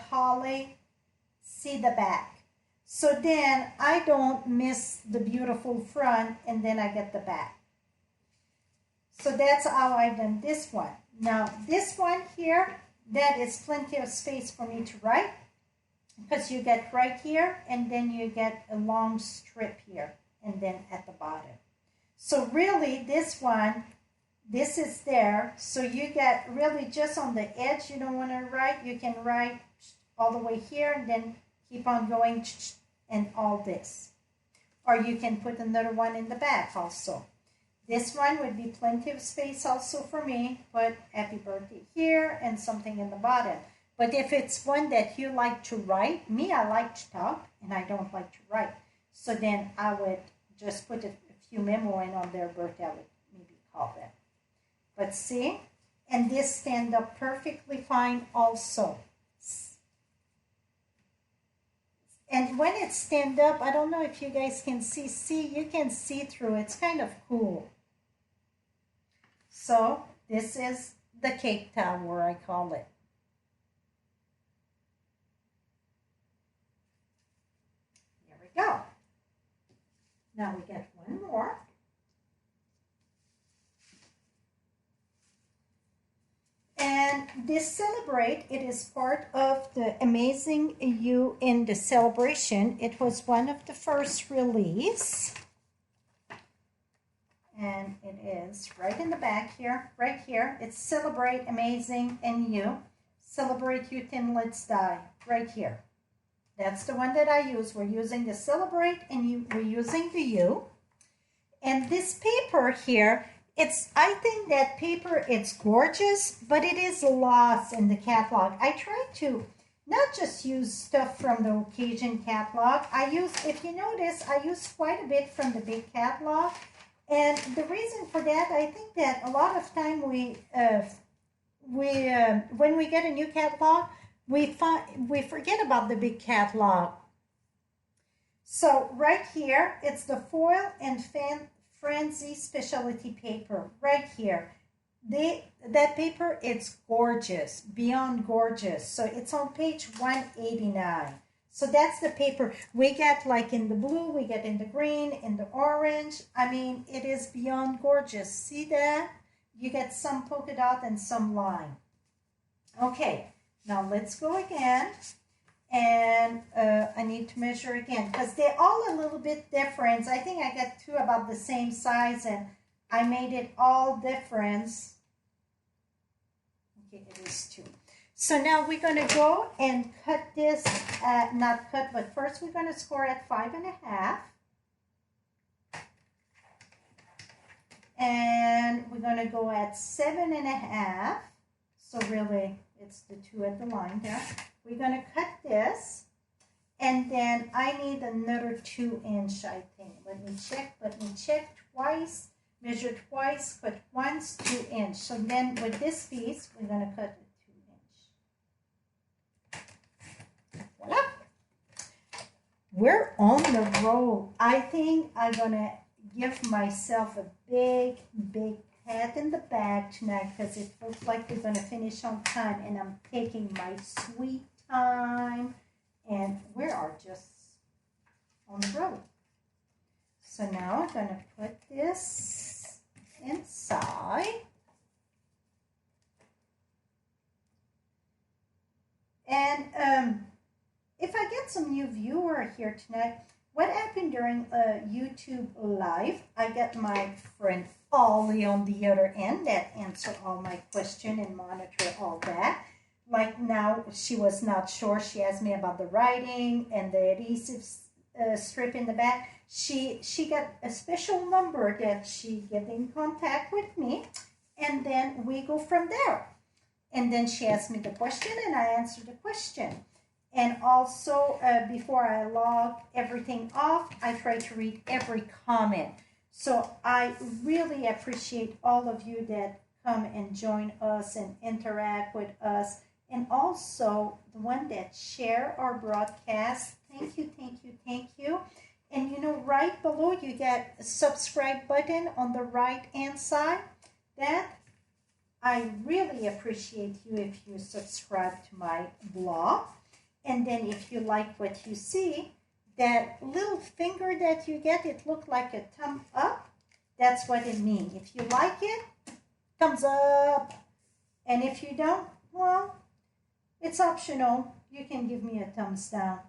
Holly, see the back. So then I don't miss the beautiful front and then I get the back. So that's how I done this one. Now this one here, that is plenty of space for me to write because you get right here and then you get a long strip here and then at the bottom. So really this one, this is there. So you get really just on the edge, you don't want to write. You can write all the way here and then keep on going and all this. Or you can put another one in the back also. This one would be plenty of space also for me. Put happy birthday here and something in the bottom. But if it's one that you like to write, me, I like to talk and I don't like to write. So then I would just put a few memo in on their birthday. I would maybe call them. But see, and this stand up perfectly fine also. And when it stand up, I don't know if you guys can see, you can see through. It's kind of cool. So this is the cake tower, I call it. There we go. Now we get one more. And this Celebrate, it is part of the Amazing You in the Celebration. It was one of the first release. And it is right in the back here, right here. It's Celebrate Amazing and You. Celebrate Youth and Let's Die, right here. That's the one that I use. We're using the Celebrate and You. We're using the You. And this paper here, I think that paper, it's gorgeous, but it is lost in the catalog. I try to not just use stuff from the occasion catalog. If you notice, I use quite a bit from the big catalog. And the reason for that, I think that a lot of time when we get a new catalog, we forget about the big catalog. So right here, it's the foil and Frenchie specialty paper right here. That paper, it's gorgeous, beyond gorgeous. So it's on page 189. So that's the paper we get, like in the blue, we get in the green, in the orange. I mean, it is beyond gorgeous. See that? You get some polka dot and some line. Okay, now let's go again. And I need to measure again because they're all a little bit different. I think I got two about the same size and I made it all different. Okay, it is two. So now we're going to go and cut this, not cut, but first we're going to score at 5.5. And we're going to go at 7.5. So really, it's the two at the line there. We're going to cut this. And then I need another 2-inch, I think. Let me check twice. Measure twice, cut once, 2-inch. So then with this piece, we're going to cut voila. We're on the roll. I think I'm going to give myself a big pat in the back tonight because it looks like we're going to finish on time and I'm taking my sweet time and we are just on the roll. So now I'm going to put this inside. And if I get some new viewer here tonight, what happened during a YouTube live, I got my friend Ollie on the other end that answered all my questions and monitor all that. Like now, she was not sure. She asked me about the writing and the adhesive strip in the back. She got a special number that she get in contact with me, and then we go from there. And then she asked me the question, and I answered the question. And also, before I log everything off, I try to read every comment. So I really appreciate all of you that come and join us and interact with us. And also, the one that share our broadcast. Thank you, thank you, thank you. And you know, right below, you get a subscribe button on the right-hand side. That I really appreciate you if you subscribe to my blog. And then if you like what you see, that little finger that you get, it looked like a thumb up. That's what it means. If you like it, thumbs up. And if you don't, well, it's optional. You can give me a thumbs down.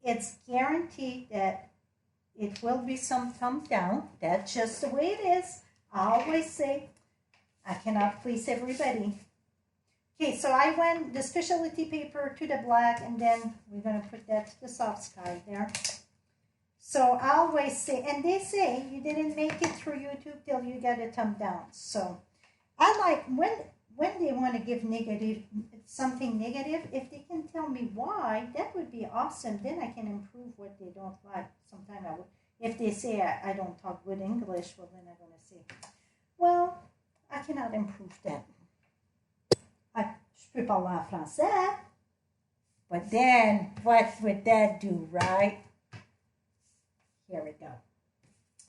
It's guaranteed that it will be some thumb down. That's just the way it is. I always say, I cannot please everybody. Okay, so I went the specialty paper to the black, and then we're going to put that to the soft sky there. So I always say, and they say you didn't make it through YouTube till you get a thumb down. So I like when they want to give negative, something negative, if they can tell me why, that would be awesome. Then I can improve what they don't like. Sometimes I would, if they say I don't talk good English, well, then I'm going to say, well, I cannot improve that. Je peux parler en français. But then, what would that do, right? Here we go.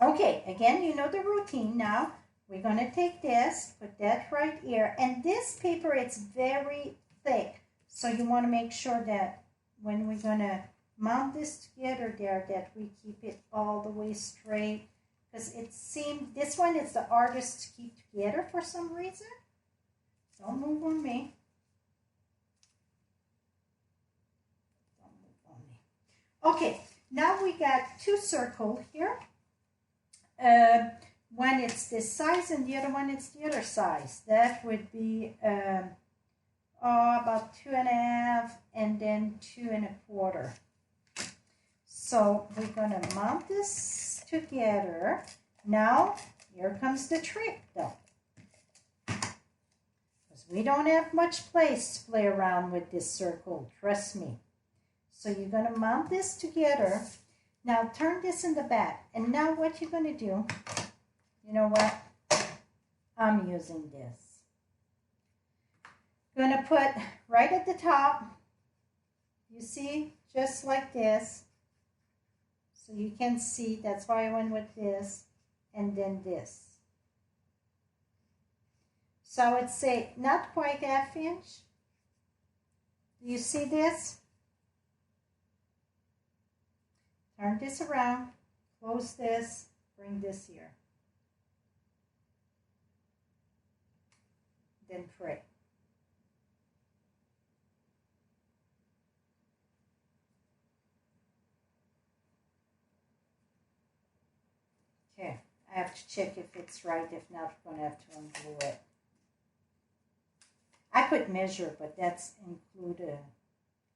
Okay, again, you know the routine now. We're going to take this, put that right here. And this paper, it's very thick. So you want to make sure that when we're going to mount this together there, that we keep it all the way straight. Because it seemed, this one is the hardest to keep together for some reason. Don't move on me. Don't move on me. Okay, now we got two circles here. One it's this size and the other one it's the other size. That would be about 2.5 and then 2.25. So we're going to mount this together. Now, here comes the trick though. Because we don't have much place to play around with this circle, trust me. So you're going to mount this together. Now turn this in the back. And now what you're going to do, you know what? I'm using this. Going to put right at the top, you see, just like this. So you can see, that's why I went with this, and then this. So I would say not quite 1/2 inch. Do you see this? Turn this around, close this, bring this here. Then pray. Okay, I have to check if it's right. If not, I'm going to have to unglue it. I could measure, but that's included.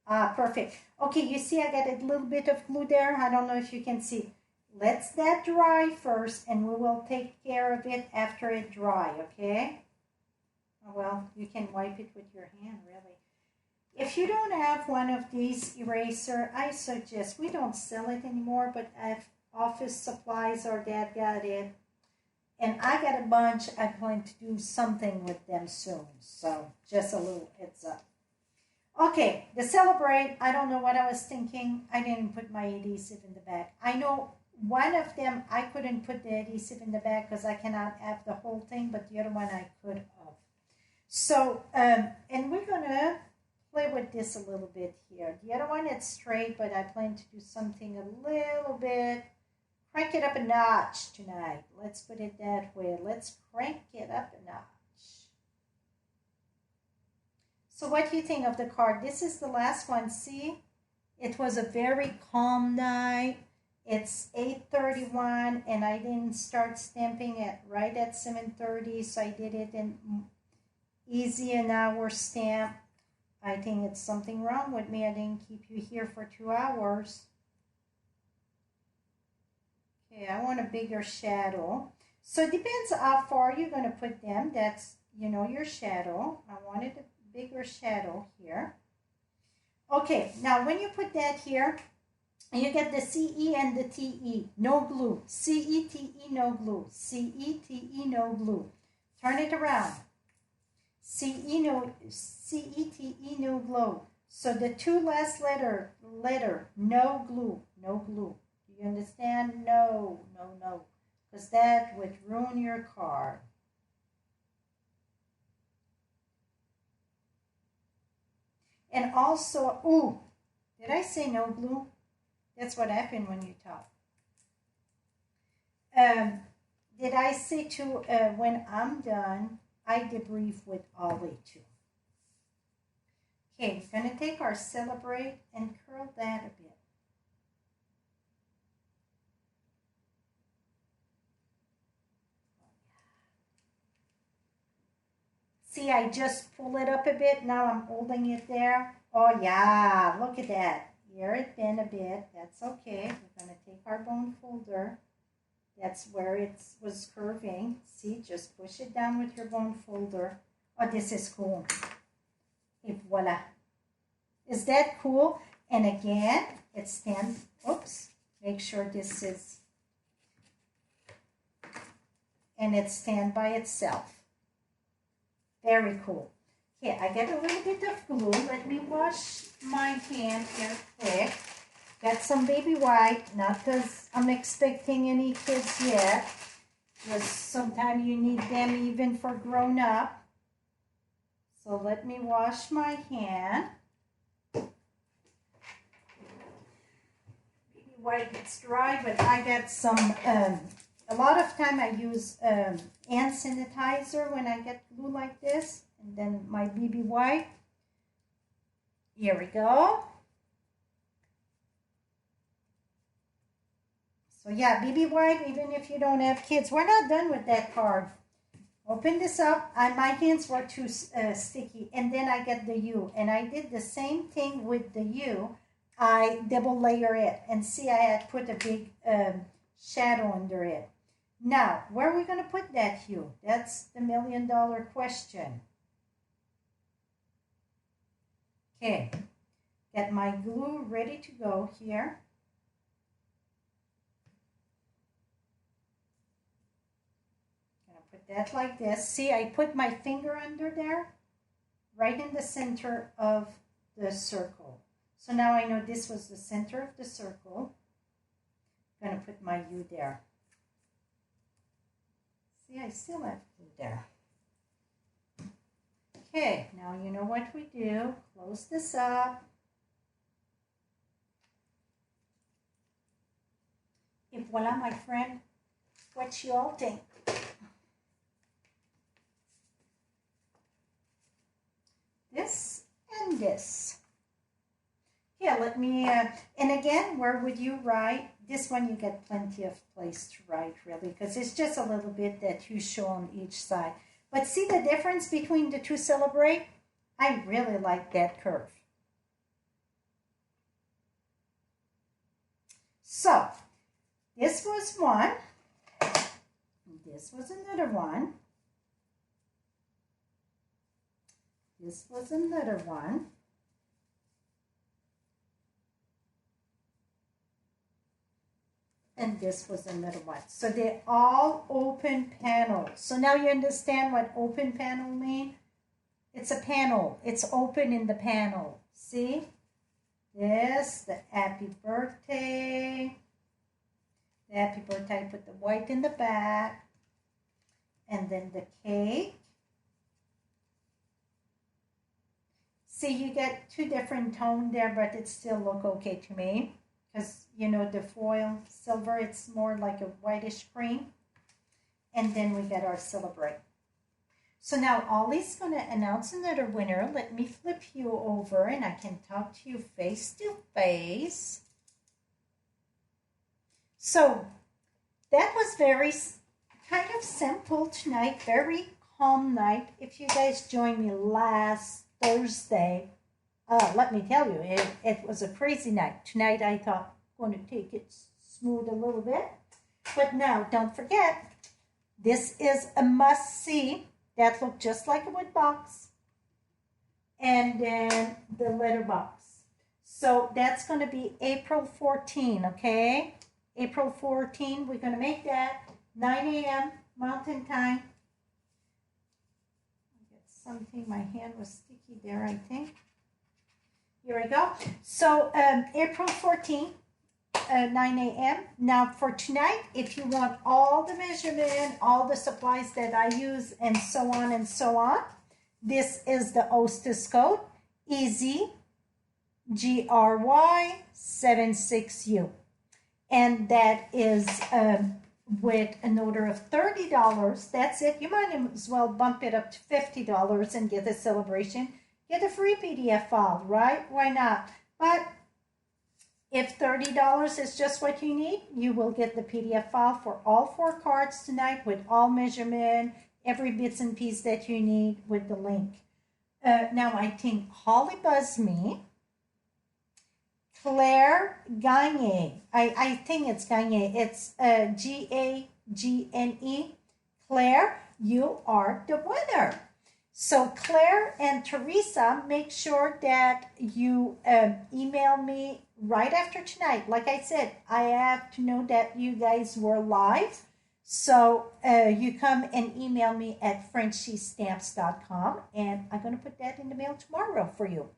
Ah, perfect. Okay, you see I got a little bit of glue there. I don't know if you can see. Let's that dry first, and we will take care of it after it dry, okay? Well, you can wipe it with your hand, really. If you don't have one of these eraser, I suggest, we don't sell it anymore, but if Office Supplies or Dad got it, and I got a bunch, I plan to do something with them soon. So just a little heads up. Okay, the Celebrate, I don't know what I was thinking. I didn't put my adhesive in the back. I know one of them, I couldn't put the adhesive in the back because I cannot have the whole thing, but the other one I could have. So, and we're going to play with this a little bit here. The other one, it's straight, but I plan to do something a little bit, crank it up a notch tonight. Let's put it that way. Let's crank it up a notch. So what do you think of the card? This is the last one. See, it was a very calm night. It's 8:31, and I didn't start stamping it right at 7:30, so I did it in easy an hour stamp. I think it's something wrong with me. I didn't keep you here for 2 hours. Okay, I want a bigger shadow. So it depends how far you're going to put them. That's, you know, your shadow. I wanted a bigger shadow here. Okay, now when you put that here, you get the CE and the TE, no glue. CE-TE, no glue. CE-TE, no glue. Turn it around. CE-TE, no glue. So the two last letter, no glue, no glue. Do you understand? No, no, no. Because that would ruin your card. And also, ooh, did I say no glue? That's what happened when you talk. Did I say to, when I'm done, I debrief with Ollie too. Okay, we're going to take our Celebrate and curl that a bit. See, I just pull it up a bit. Now I'm holding it there. Oh, yeah. Look at that. Here it bent a bit. That's okay. We're going to take our bone folder. That's where it was curving. See, just push it down with your bone folder. Oh, this is cool. Et voila. Is that cool? And again, it stands. Oops. Make sure this is. And it stands by itself. Very cool. Okay, I get a little bit of glue. Let me wash my hand here quick. Got some baby white, not because I'm expecting any kids yet. Because sometimes you need them even for grown up. So let me wash my hand. Baby white gets dry, but I got some, a lot of time I use hand sanitizer when I get glue like this. And then my BB white. Here we go. So yeah, BB white, even if you don't have kids. We're not done with that card. Open this up. And my hands were too sticky. And then I get the U. And I did the same thing with the U. I double layer it. And see, I had put a big shadow under it. Now, where are we going to put that U? That's the million-dollar question. Okay, get my glue ready to go here. Gonna put that like this. See, I put my finger under there, right in the center of the circle. So now I know this was the center of the circle. I'm gonna put my U there. See, I still have glue there. Okay, now you know what we do. Close this up. Et voila, my friend. What you all think? This and this. Yeah, let me, and again, where would you write? This one you get plenty of place to write, really, because it's just a little bit that you show on each side. But see the difference between the two celebrate? I really like that curve. So, this was one. This was another one. This was another one. And this was another one. So they're all open panels. So now you understand what open panel means? It's a panel. It's open in the panel. See? This, the happy birthday. The happy birthday, put the white in the back. And then the cake. See, you get two different tones there, but it still look okay to me. Because, you know, the foil silver, it's more like a whitish cream. And then we get our celebrate. So now Ollie's going to announce another winner. Let me flip you over and I can talk to you face to face. So that was very kind of simple tonight. Very calm night. If you guys joined me last Thursday, let me tell you, it was a crazy night. Tonight I thought I'm going to take it smooth a little bit. But now, don't forget, this is a must-see. That looked just like a wood box. And then the letter box. So that's going to be April 14, okay? April 14, we're going to make that 9 a.m. Mountain Time. Get something, my hand was sticky there, I think. Here we go. So April 14, 9 a.m. Now for tonight, if you want all the measurement, all the supplies that I use, and so on, this is the Hostess code, EZGRY76U. And that is with an order of $30. That's it. You might as well bump it up to $50 and get a celebration. Get a free PDF file, right? Why not? But if $30 is just what you need, you will get the PDF file for all 4 cards tonight with all measurement, every bits and piece that you need with the link. Now, I think Holly Buzz Me, Claire Gagne. I think it's Gagne. It's Gagne. Claire, you are the winner. So Claire and Teresa, make sure that you email me right after tonight. Like I said, I have to know that you guys were live. So you come and email me at FrenchieStamps.com, and I'm going to put that in the mail tomorrow for you.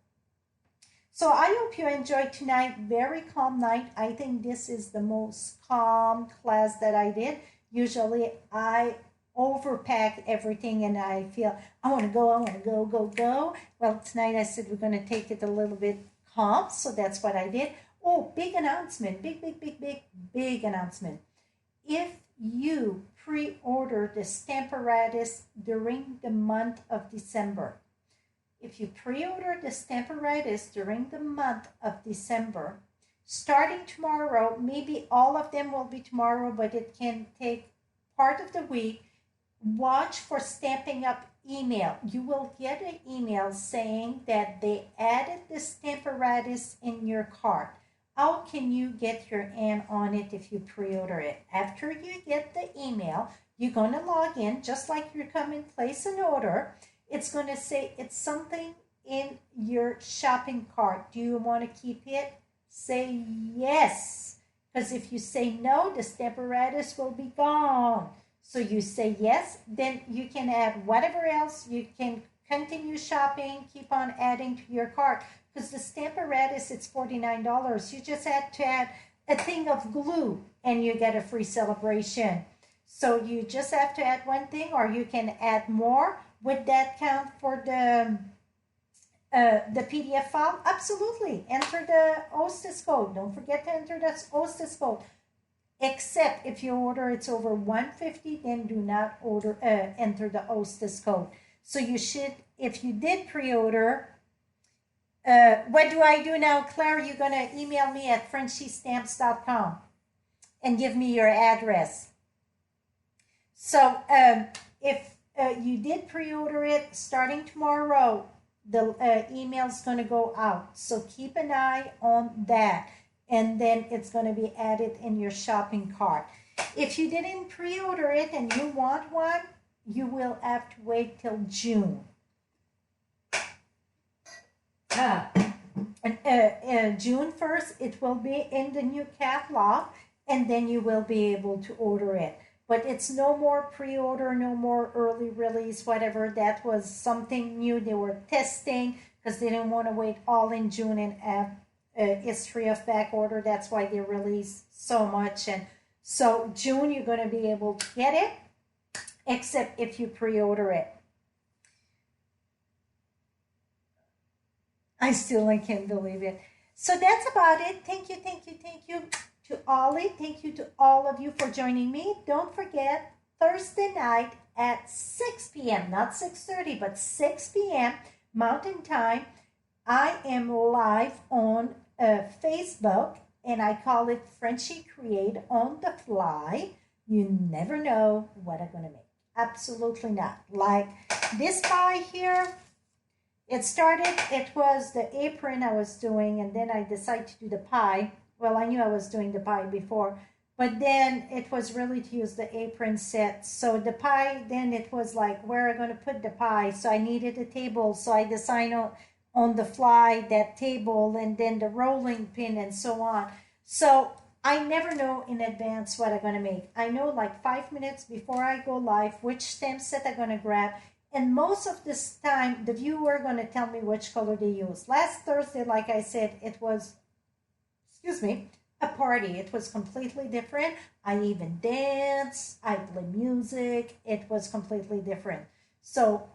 So I hope you enjoyed tonight. Very calm night. I think this is the most calm class that I did. Usually I overpack everything and I feel I want to go. Well, tonight I said we're going to take it a little bit calm, so that's what I did. Oh, big announcement. Big announcement. If you pre-order the Stamparatus during the month of December, if you pre-order the Stamparatus during the month of December, starting tomorrow, maybe all of them will be tomorrow, but it can take part of the week, watch for Stamping Up email. You will get an email saying that they added the Stamparatus in your cart. How can you get your hand on it if you pre-order it? After you get the email, you're going to log in just like you come and place an order. It's going to say it's something in your shopping cart. Do you want to keep it? Say yes. Because if you say no, the Stamparatus will be gone. So you say yes, then you can add whatever else. You can continue shopping, keep on adding to your cart. Because the Stamparatus, it's $49. You just had to add a thing of glue and you get a free celebration. So you just have to add one thing, or you can add more. Would that count for the PDF file? Absolutely. Enter the Hostess code. Don't forget to enter the Hostess code. Except if your order it's over $150, then do not enter the Hostess code. So you should, if you did pre-order, what do I do now, Claire? You're going to email me at FrenchieStamps.com and give me your address. So if you did pre-order it, starting tomorrow, the email's going to go out. So keep an eye on that. And then it's going to be added in your shopping cart. If you didn't pre-order it and you want one, you will have to wait till June. June 1st, it will be in the new catalog, and then you will be able to order it. But it's no more pre-order, no more early release, whatever. That was something new they were testing because they didn't want to wait all in June and have history of back order. That's why they released so much. And so June, you're going to be able to get it, except if you pre-order it. I can't believe it. So that's about it. Thank you to Ollie. Thank you to all of you for joining me. Don't forget, Thursday night at 6 p.m., not 6:30, but 6 p.m. Mountain Time, I am live on Facebook, and I call it Frenchie Create on the Fly. You never know what I'm going to make. Absolutely not. Like this pie here, it was the apron I was doing, and then I decided to do the pie. Well, I knew I was doing the pie before, but then it was really to use the apron set. So the pie, then it was like, where am I going to put the pie? So I needed a table, so I decided on the fly that table, and then the rolling pin and so on. So I never know in advance what I'm going to make. I know like 5 minutes before I go live which stamp set I'm going to grab. And most of this time, the viewer going to tell me which color they use. Last Thursday, like I said, it was, a party. It was completely different. I even danced. I play music. It was completely different. So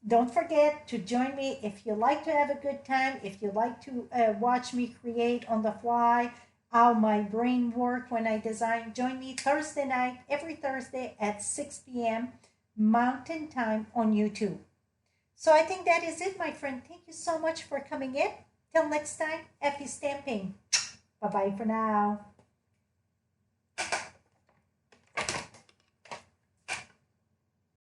don't forget to join me if you like to have a good time, if you like to watch me create on the fly, how my brain works when I design. Join me Thursday night, every Thursday at 6 p.m. Mountain Time on YouTube. So I think that is it, my friend. Thank you so much for coming in. Till next time, happy stamping. Bye-bye for now.